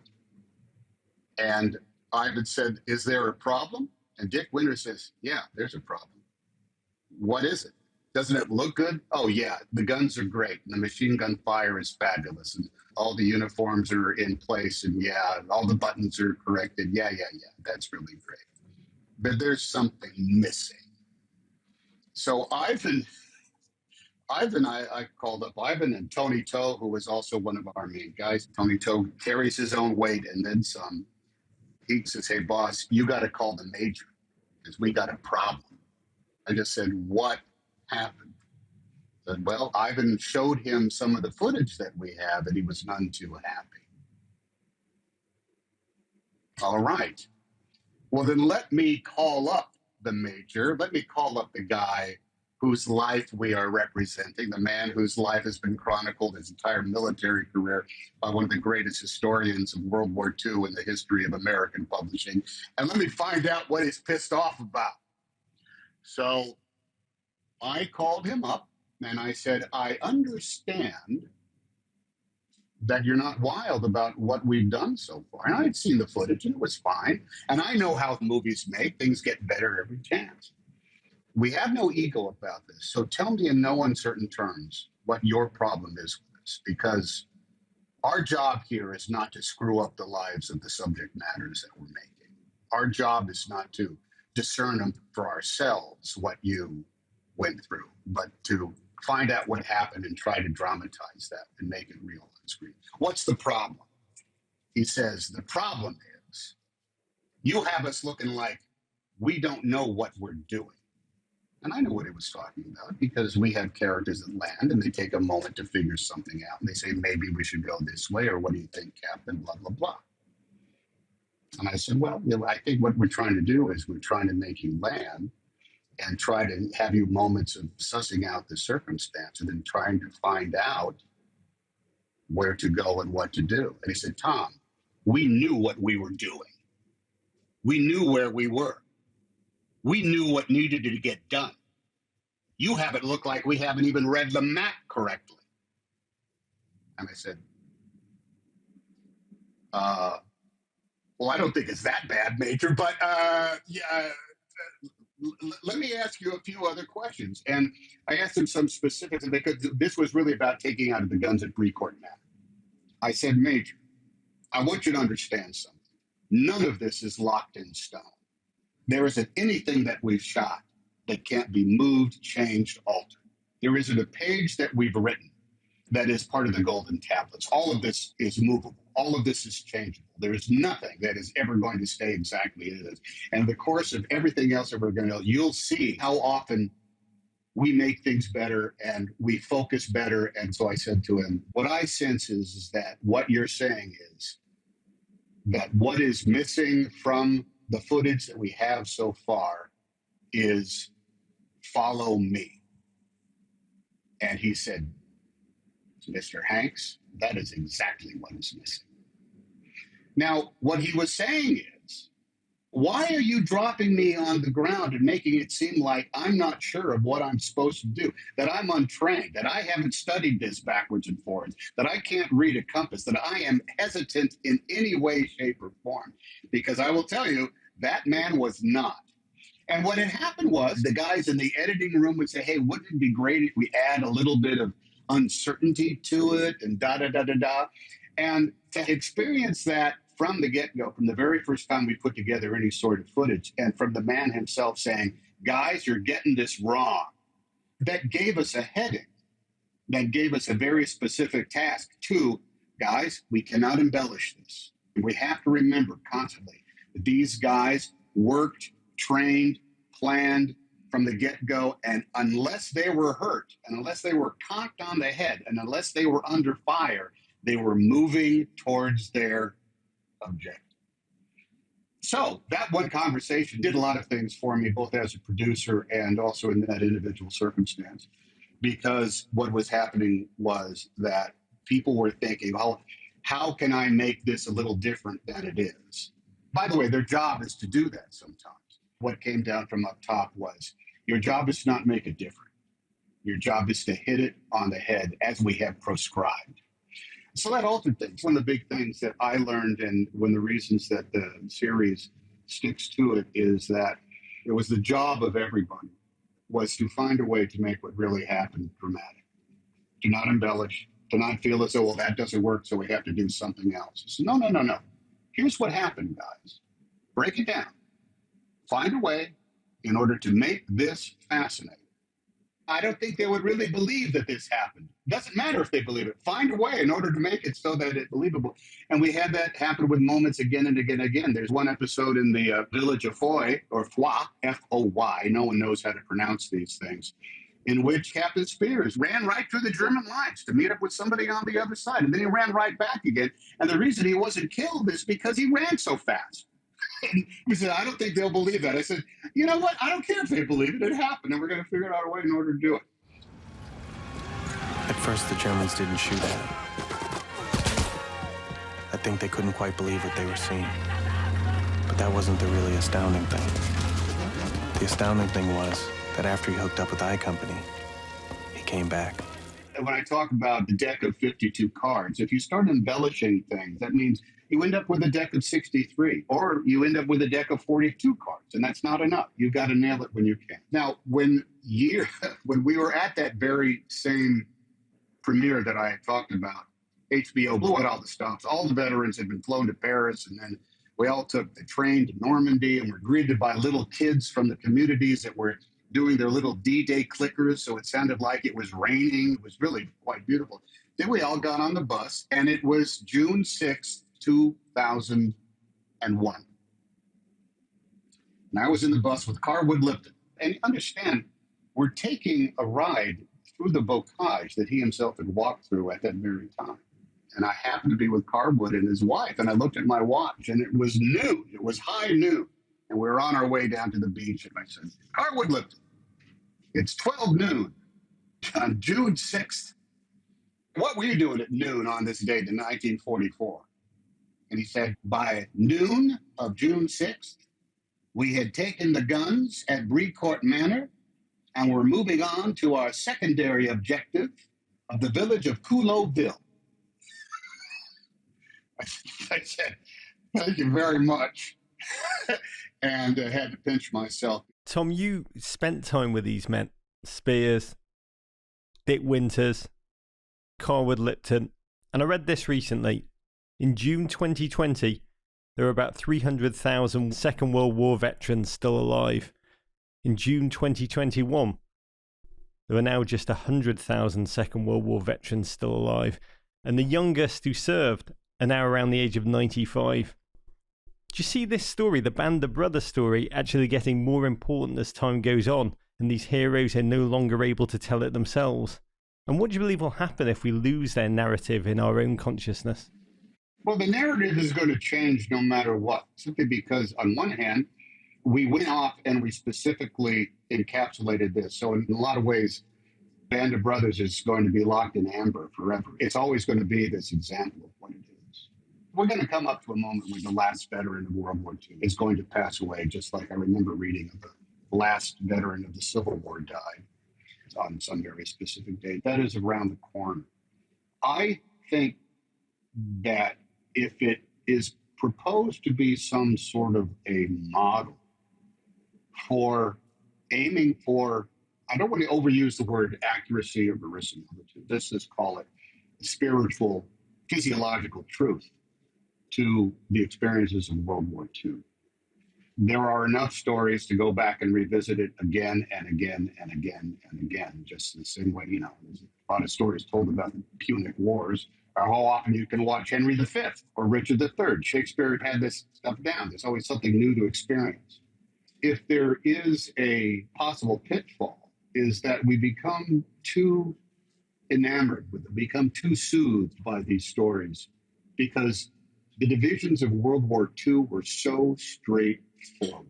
And Ivan said, is there a problem? And Dick Winters says, yeah, there's a problem. What is it? Doesn't it look good? Oh, yeah, the guns are great. And the machine gun fire is fabulous. And all the uniforms are in place. And yeah, all the buttons are corrected. Yeah. That's really great. But there's something missing. So I called up Ivan and Tony Toe, who was also one of our main guys. Tony Toe carries his own weight and then some. He says, hey, boss, you got to call the major because we got a problem. I just said, what happened? I said, well, Ivan showed him some of the footage that we have, and he was none too happy. All right. Well, then let me call up the major. Let me call up the guy whose life we are representing, the man whose life has been chronicled his entire military career by one of the greatest historians of World War II in the history of American publishing. And let me find out what he's pissed off about. So I called him up and I said, I understand that you're not wild about what we've done so far. And I had seen the footage and it was fine. And I know how movies make, things get better every chance. We have no ego about this. So tell me in no uncertain terms what your problem is with this, because our job here is not to screw up the lives of the subject matters that we're making. Our job is not to discern them for ourselves, what you went through, but to find out what happened and try to dramatize that and make it real on screen. What's the problem? He says, the problem is you have us looking like we don't know what we're doing. And I know what he was talking about because we have characters that land and they take a moment to figure something out. And they say, maybe we should go this way, or what do you think, Captain, blah, blah, blah. And I said, well, I think what we're trying to do is we're trying to make you land and try to have you moments of sussing out the circumstance and then trying to find out where to go and what to do. And he said, Tom, we knew what we were doing. We knew where we were. We knew what needed to get done. You have it look like we haven't even read the map correctly. And I said, well, I don't think it's that bad, Major, but let me ask you a few other questions. And I asked him some specifics because this was really about taking out of the guns at Brecourt map. I said, Major, I want you to understand something. None of this is locked in stone. There isn't anything that we've shot that can't be moved, changed, altered. There isn't a page that we've written that is part of the golden tablets. All of this is movable. All of this is changeable. There is nothing that is ever going to stay exactly as it is. And in the course of everything else that we're going to know, you'll see how often we make things better and we focus better. And so I said to him, what I sense is that what you're saying is that what is missing from the footage that we have so far is follow me. And he said, Mr. Hanks, that is exactly what is missing. Now, what he was saying is, why are you dropping me on the ground and making it seem like I'm not sure of what I'm supposed to do, that I'm untrained, that I haven't studied this backwards and forwards, that I can't read a compass, that I am hesitant in any way, shape, or form? Because I will tell you, that man was not. And what had happened was the guys in the editing room would say, hey, wouldn't it be great if we add a little bit of uncertainty to it and da-da-da-da-da. And to experience that from the get-go, from the very first time we put together any sort of footage, and from the man himself saying, guys, you're getting this wrong, that gave us a heading, that gave us a very specific task to, guys, we cannot embellish this. We have to remember constantly that these guys worked, trained, planned from the get-go, and unless they were hurt, and unless they were conked on the head, and unless they were under fire, they were moving towards their objective. So that one conversation did a lot of things for me, both as a producer and also in that individual circumstance, because what was happening was that people were thinking, well, how can I make this a little different than it is? By the way, their job is to do that sometimes. What came down from up top was, your job is to not make it different. Your job is to hit it on the head as we have proscribed. So that altered things. One of the big things that I learned, and one of the reasons that the series sticks to it, is that it was the job of everybody was to find a way to make what really happened dramatic. Do not embellish, do not feel as though, well, that doesn't work, so we have to do something else. So no, no, no, no. Here's what happened, guys. Break it down. Find a way in order to make this fascinating. I don't think they would really believe that this happened. Doesn't matter if they believe it. Find a way in order to make it so that it's believable. And we had that happen with moments again and again and again. There's one episode in the village of Foy, or Foy, F-O-Y, no one knows how to pronounce these things, in which Captain Spears ran right through the German lines to meet up with somebody on the other side. And then he ran right back again. And the reason he wasn't killed is because he ran so fast. And he said, I don't think they'll believe that. I said, you know what? I don't care if they believe it. It happened, and we're going to figure out a way in order to do it. At first, the Germans didn't shoot at him. I think they couldn't quite believe what they were seeing. But that wasn't the really astounding thing. The astounding thing was that after he hooked up with I Company, he came back. And when I talk about the deck of 52 cards, if you start embellishing things, that means you end up with a deck of 63, or you end up with a deck of 42 cards, and that's not enough. You've got to nail it when you can. Now, when we were at that very same premiere that I had talked about, HBO blew out all the stops. All the veterans had been flown to Paris, and then we all took the train to Normandy and were greeted by little kids from the communities that were doing their little D-Day clickers, so it sounded like it was raining. It was really quite beautiful. Then we all got on the bus, and it was June 6th, 2001. And I was in the bus with Carwood Lipton. And understand, we're taking a ride through the bocage that he himself had walked through at that very time. And I happened to be with Carwood and his wife, and I looked at my watch, and it was noon. It was high noon. And we were on our way down to the beach, and I said, Carwood Lipton, it's 12 noon on June 6th. What were you doing at noon on this date in 1944? And he said, by noon of June 6th, we had taken the guns at Brecourt Manor and were moving on to our secondary objective of the village of Couleauville. I said, thank you very much. And I had to pinch myself. Tom, you spent time with these men. Spears, Dick Winters, Carwood Lipton. And I read this recently. In June 2020, there were about 300,000 Second World War veterans still alive. In June 2021, there are now just 100,000 Second World War veterans still alive. And the youngest who served are now around the age of 95. Do you see this story, the Band of Brothers story, actually getting more important as time goes on, and these heroes are no longer able to tell it themselves? And what do you believe will happen if we lose their narrative in our own consciousness? Well, the narrative is going to change no matter what, simply because on one hand, we went off and we specifically encapsulated this. So in a lot of ways, Band of Brothers is going to be locked in amber forever. It's always going to be this example of what it is. We're going to come up to a moment when the last veteran of World War II is going to pass away, just like I remember reading of the last veteran of the Civil War died on some very specific date. That is around the corner. I think that if it is proposed to be some sort of a model for aiming for, I don't want to overuse the word accuracy or verisimilitude. Let's just call it spiritual, physiological truth to the experiences of World War II. There are enough stories to go back and revisit it again and again and again and again, just the same way, there's a lot of stories told about the Punic Wars, or how often you can watch Henry V or Richard III. Shakespeare had this stuff down. There's always something new to experience. If there is a possible pitfall, is that we become too enamored with them, become too soothed by these stories, because the divisions of World War II were so straightforward.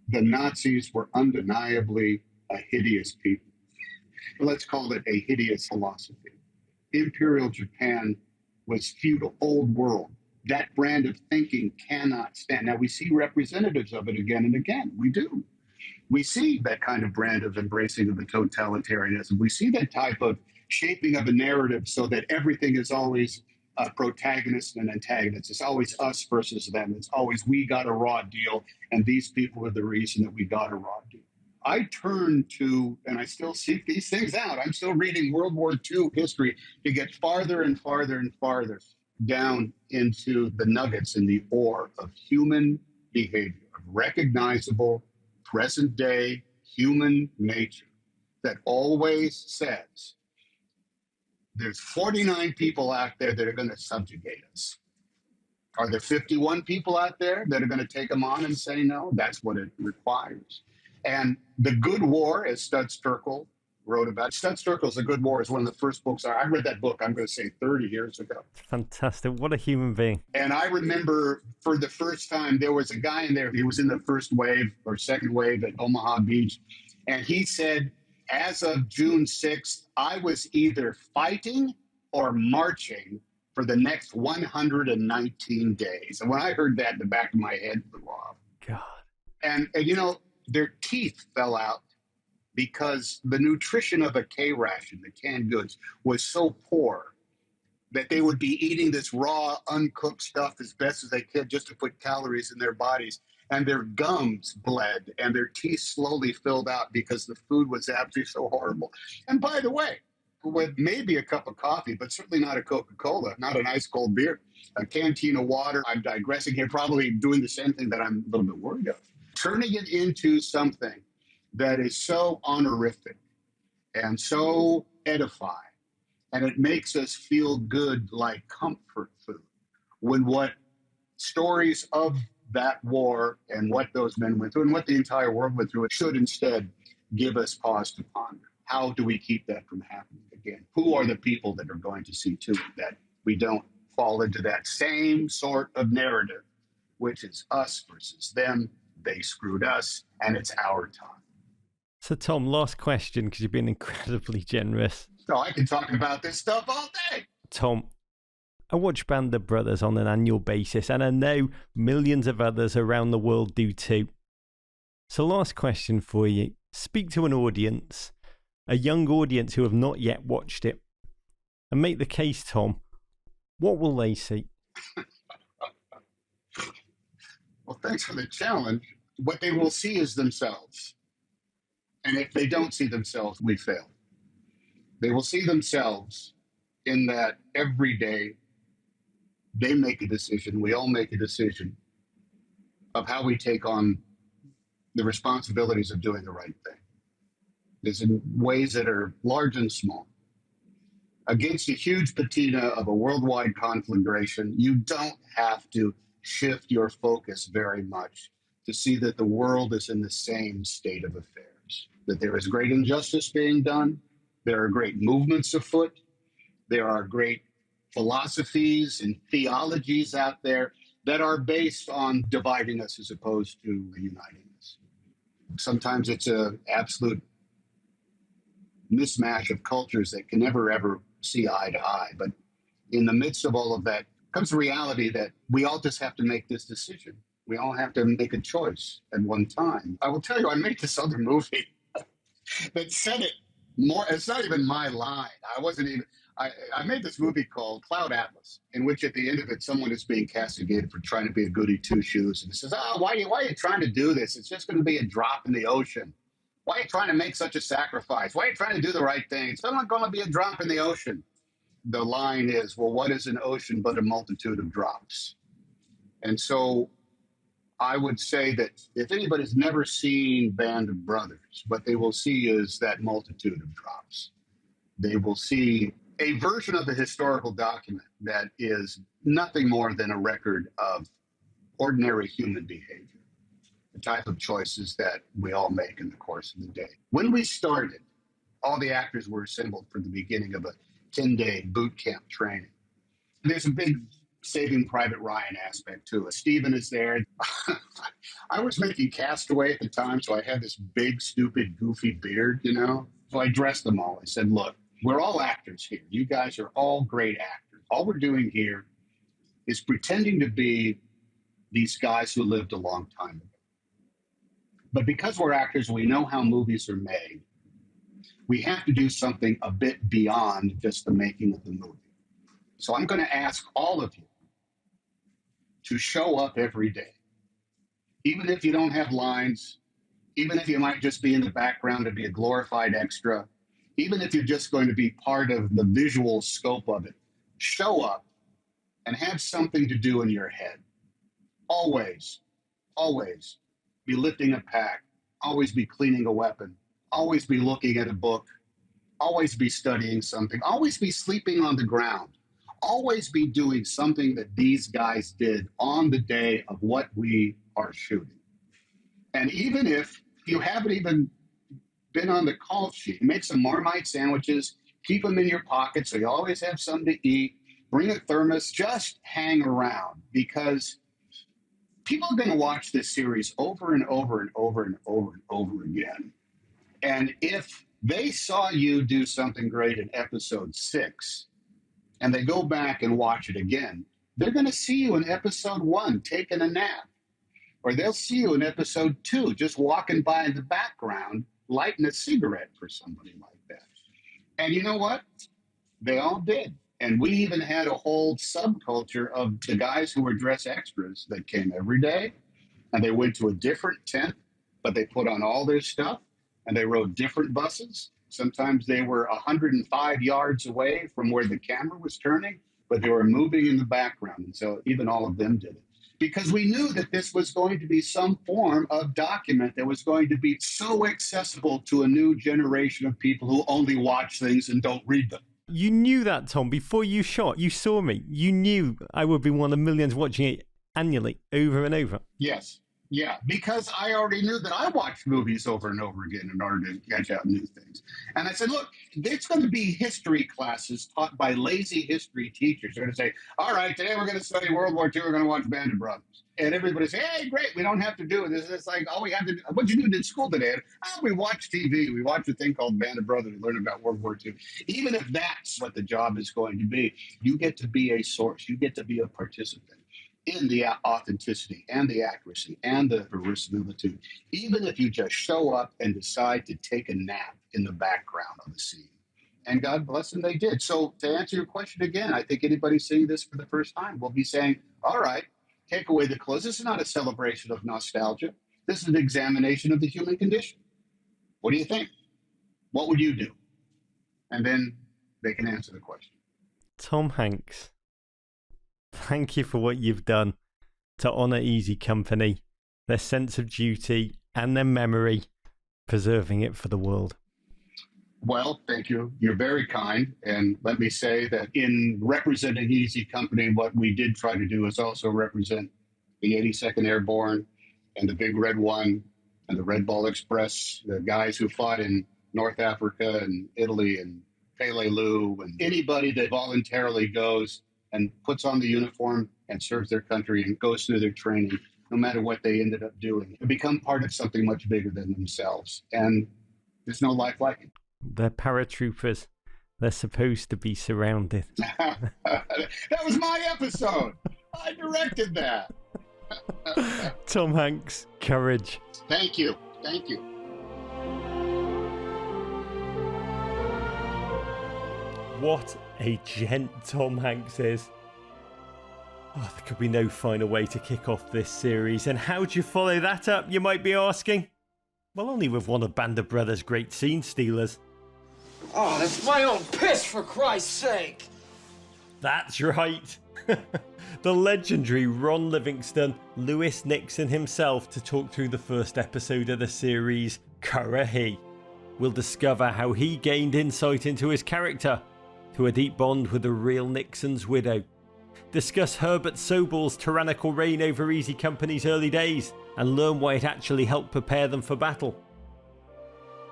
The Nazis were undeniably a hideous people. Let's call it a hideous philosophy. Imperial Japan was feudal, old world. That brand of thinking cannot stand. Now, we see representatives of it again and again. We do. We see that kind of brand of embracing of the totalitarianism. We see that type of shaping of a narrative so that everything is always a protagonist and antagonist. It's always us versus them. It's always we got a raw deal, and these people are the reason that we got a raw deal. I turn to, and I still seek these things out. I'm still reading World War II history to get farther and farther and farther down into the nuggets in the ore of human behavior, of recognizable present day human nature that always says there's 49 people out there that are going to subjugate us. Are there 51 people out there that are going to take them on and say no? That's what it requires. And The Good War, as Studs Terkel wrote about. Studs Terkel's The Good War is one of the first books. I read that book, I'm going to say 30 years ago. Fantastic. What a human being. And I remember for the first time, there was a guy in there. He was in the first wave or second wave at Omaha Beach. And he said, as of June 6th, I was either fighting or marching for the next 119 days. And when I heard that, the back of my head blew off. God. And you know, their teeth fell out because the nutrition of a K ration, the canned goods, was so poor that they would be eating this raw, uncooked stuff as best as they could just to put calories in their bodies. And their gums bled and their teeth slowly filled out because the food was absolutely so horrible. And by the way, with maybe a cup of coffee, but certainly not a Coca-Cola, not an ice cold beer, a canteen of water. I'm digressing here, probably doing the same thing that I'm a little bit worried of. Turning it into something that is so honorific and so edifying, and it makes us feel good like comfort food, when what stories of that war and what those men went through and what the entire world went through, it should instead give us pause to ponder. How do we keep that from happening again? Who are the people that are going to see to it that we don't fall into that same sort of narrative, which is us versus them, they screwed us, and it's our time. So, Tom, last question, because you've been incredibly generous. So I can talk about this stuff all day. Tom, I watch Band of Brothers on an annual basis, and I know millions of others around the world do too. So, last question for you. Speak to an audience, a young audience who have not yet watched it, and make the case, Tom. What will they see? Well, thanks for the challenge. What they will see is themselves. And if they don't see themselves, we fail. They will see themselves in that every day they make a decision, we all make a decision of how we take on the responsibilities of doing the right thing. There's in ways that are large and small. Against a huge patina of a worldwide conflagration, you don't have to shift your focus very much to see that the world is in the same state of affairs, that there is great injustice being done, there are great movements afoot, there are great philosophies and theologies out there that are based on dividing us as opposed to uniting us. Sometimes it's an absolute mismatch of cultures that can never, ever see eye to eye. But in the midst of all of that comes the reality that we all just have to make this decision. We all have to make a choice at one time. I will tell you, I made this other movie that said it more. It's not even my line. I made this movie called Cloud Atlas, in which at the end of it, someone is being castigated for trying to be a goody two-shoes. And it says, why are you trying to do this? It's just going to be a drop in the ocean. Why are you trying to make such a sacrifice? Why are you trying to do the right thing? It's not going to be a drop in the ocean. The line is, well, what is an ocean but a multitude of drops? And so I would say that if anybody's never seen Band of Brothers, what they will see is that multitude of drops. They will see a version of the historical document that is nothing more than a record of ordinary human behavior, the type of choices that we all make in the course of the day. When we started, all the actors were assembled for the beginning of a 10-day boot camp training. There's a big Saving Private Ryan aspect to it. Steven is there. I was making Castaway at the time, so I had this big, stupid, goofy beard, you know? So I dressed them all. I said, look, we're all actors here. You guys are all great actors. All we're doing here is pretending to be these guys who lived a long time ago. But because we're actors, we know how movies are made. We have to do something a bit beyond just the making of the movie. So I'm going to ask all of you to show up every day. Even if you don't have lines, even if you might just be in the background to be a glorified extra, even if you're just going to be part of the visual scope of it, show up and have something to do in your head. Always, always be lifting a pack, always be cleaning a weapon, always be looking at a book, always be studying something, always be sleeping on the ground, always be doing something that these guys did on the day of what we are shooting. And even if you haven't even been on the call sheet, make some Marmite sandwiches, keep them in your pocket so you always have something to eat, bring a thermos, just hang around, because people are going to watch this series over and over and over and over and over again. And if they saw you do something great in episode 6 and they go back and watch it again, they're going to see you in episode 1 taking a nap. Or they'll see you in episode 2 just walking by in the background, lighting a cigarette for somebody like that. And you know what? They all did. And we even had a whole subculture of the guys who were dress extras that came every day, and they went to a different tent, but they put on all their stuff, and they rode different buses. Sometimes they were 105 yards away from where the camera was turning, but they were moving in the background. And so even all of them did it. Because we knew that this was going to be some form of document that was going to be so accessible to a new generation of people who only watch things and don't read them. You knew that, Tom, before you shot. You saw me. You knew I would be one of millions watching it annually, over and over. Yes. Yeah, because I already knew that I watched movies over and over again in order to catch out new things. And I said, look, there's going to be history classes taught by lazy history teachers. They're going to say, all right, today we're going to study World War II. We're going to watch Band of Brothers. And everybody say, hey, great, we don't have to do this. It's like, all we have to do, what'd you do in school today? Oh, we watch TV. We watch a thing called Band of Brothers to learn about World War II. Even if that's what the job is going to be, you get to be a source. You get to be a participant in the authenticity and the accuracy and the verisimilitude, even if you just show up and decide to take a nap in the background of the scene. And God bless them, they did. So to answer your question again, I think anybody seeing this for the first time will be saying, all right, take away the clothes. This is not a celebration of nostalgia. This is an examination of the human condition. What do you think? What would you do? And then they can answer the question. Tom Hanks, thank you for what you've done to honour Easy Company, their sense of duty and their memory, preserving it for the world. Well, thank you. You're very kind. And let me say that in representing Easy Company, what we did try to do is also represent the 82nd Airborne and the Big Red One and the Red Ball Express, the guys who fought in North Africa and Italy and Peleliu, and anybody that voluntarily goes and puts on the uniform and serves their country and goes through their training, no matter what they ended up doing, to become part of something much bigger than themselves. And there's no life like it. They're paratroopers. They're supposed to be surrounded. That was my episode. I directed that. Tom Hanks, courage. Thank you. Thank you. What a gent Tom Hanks is. Oh, there could be no finer way to kick off this series. And how do you follow that up, you might be asking? Well, only with one of Band of Brothers' great scene stealers. Oh, that's my own piss, for Christ's sake! That's right. The legendary Ron Livingston, Lewis Nixon himself, to talk through the first episode of the series, Currahee. We'll discover how he gained insight into his character, to a deep bond with the real Nixon's widow. Discuss Herbert Sobel's tyrannical reign over Easy Company's early days, and learn why it actually helped prepare them for battle.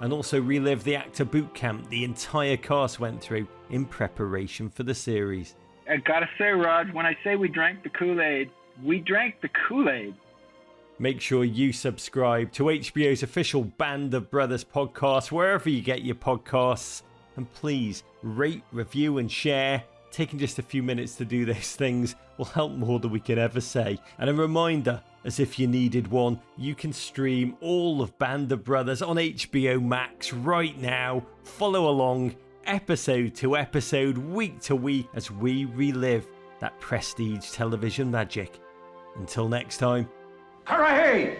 And also relive the actor boot camp the entire cast went through in preparation for the series. I gotta say, Rod, when I say we drank the Kool-Aid, we drank the Kool-Aid. Make sure you subscribe to HBO's official Band of Brothers podcast wherever you get your podcasts. And please rate, review and share. Taking just a few minutes to do those things will help more than we can ever say. And a reminder, as if you needed one, you can stream all of Band of Brothers on HBO Max right now. Follow along, episode to episode, week to week, as we relive that prestige television magic. Until next time. Hooray!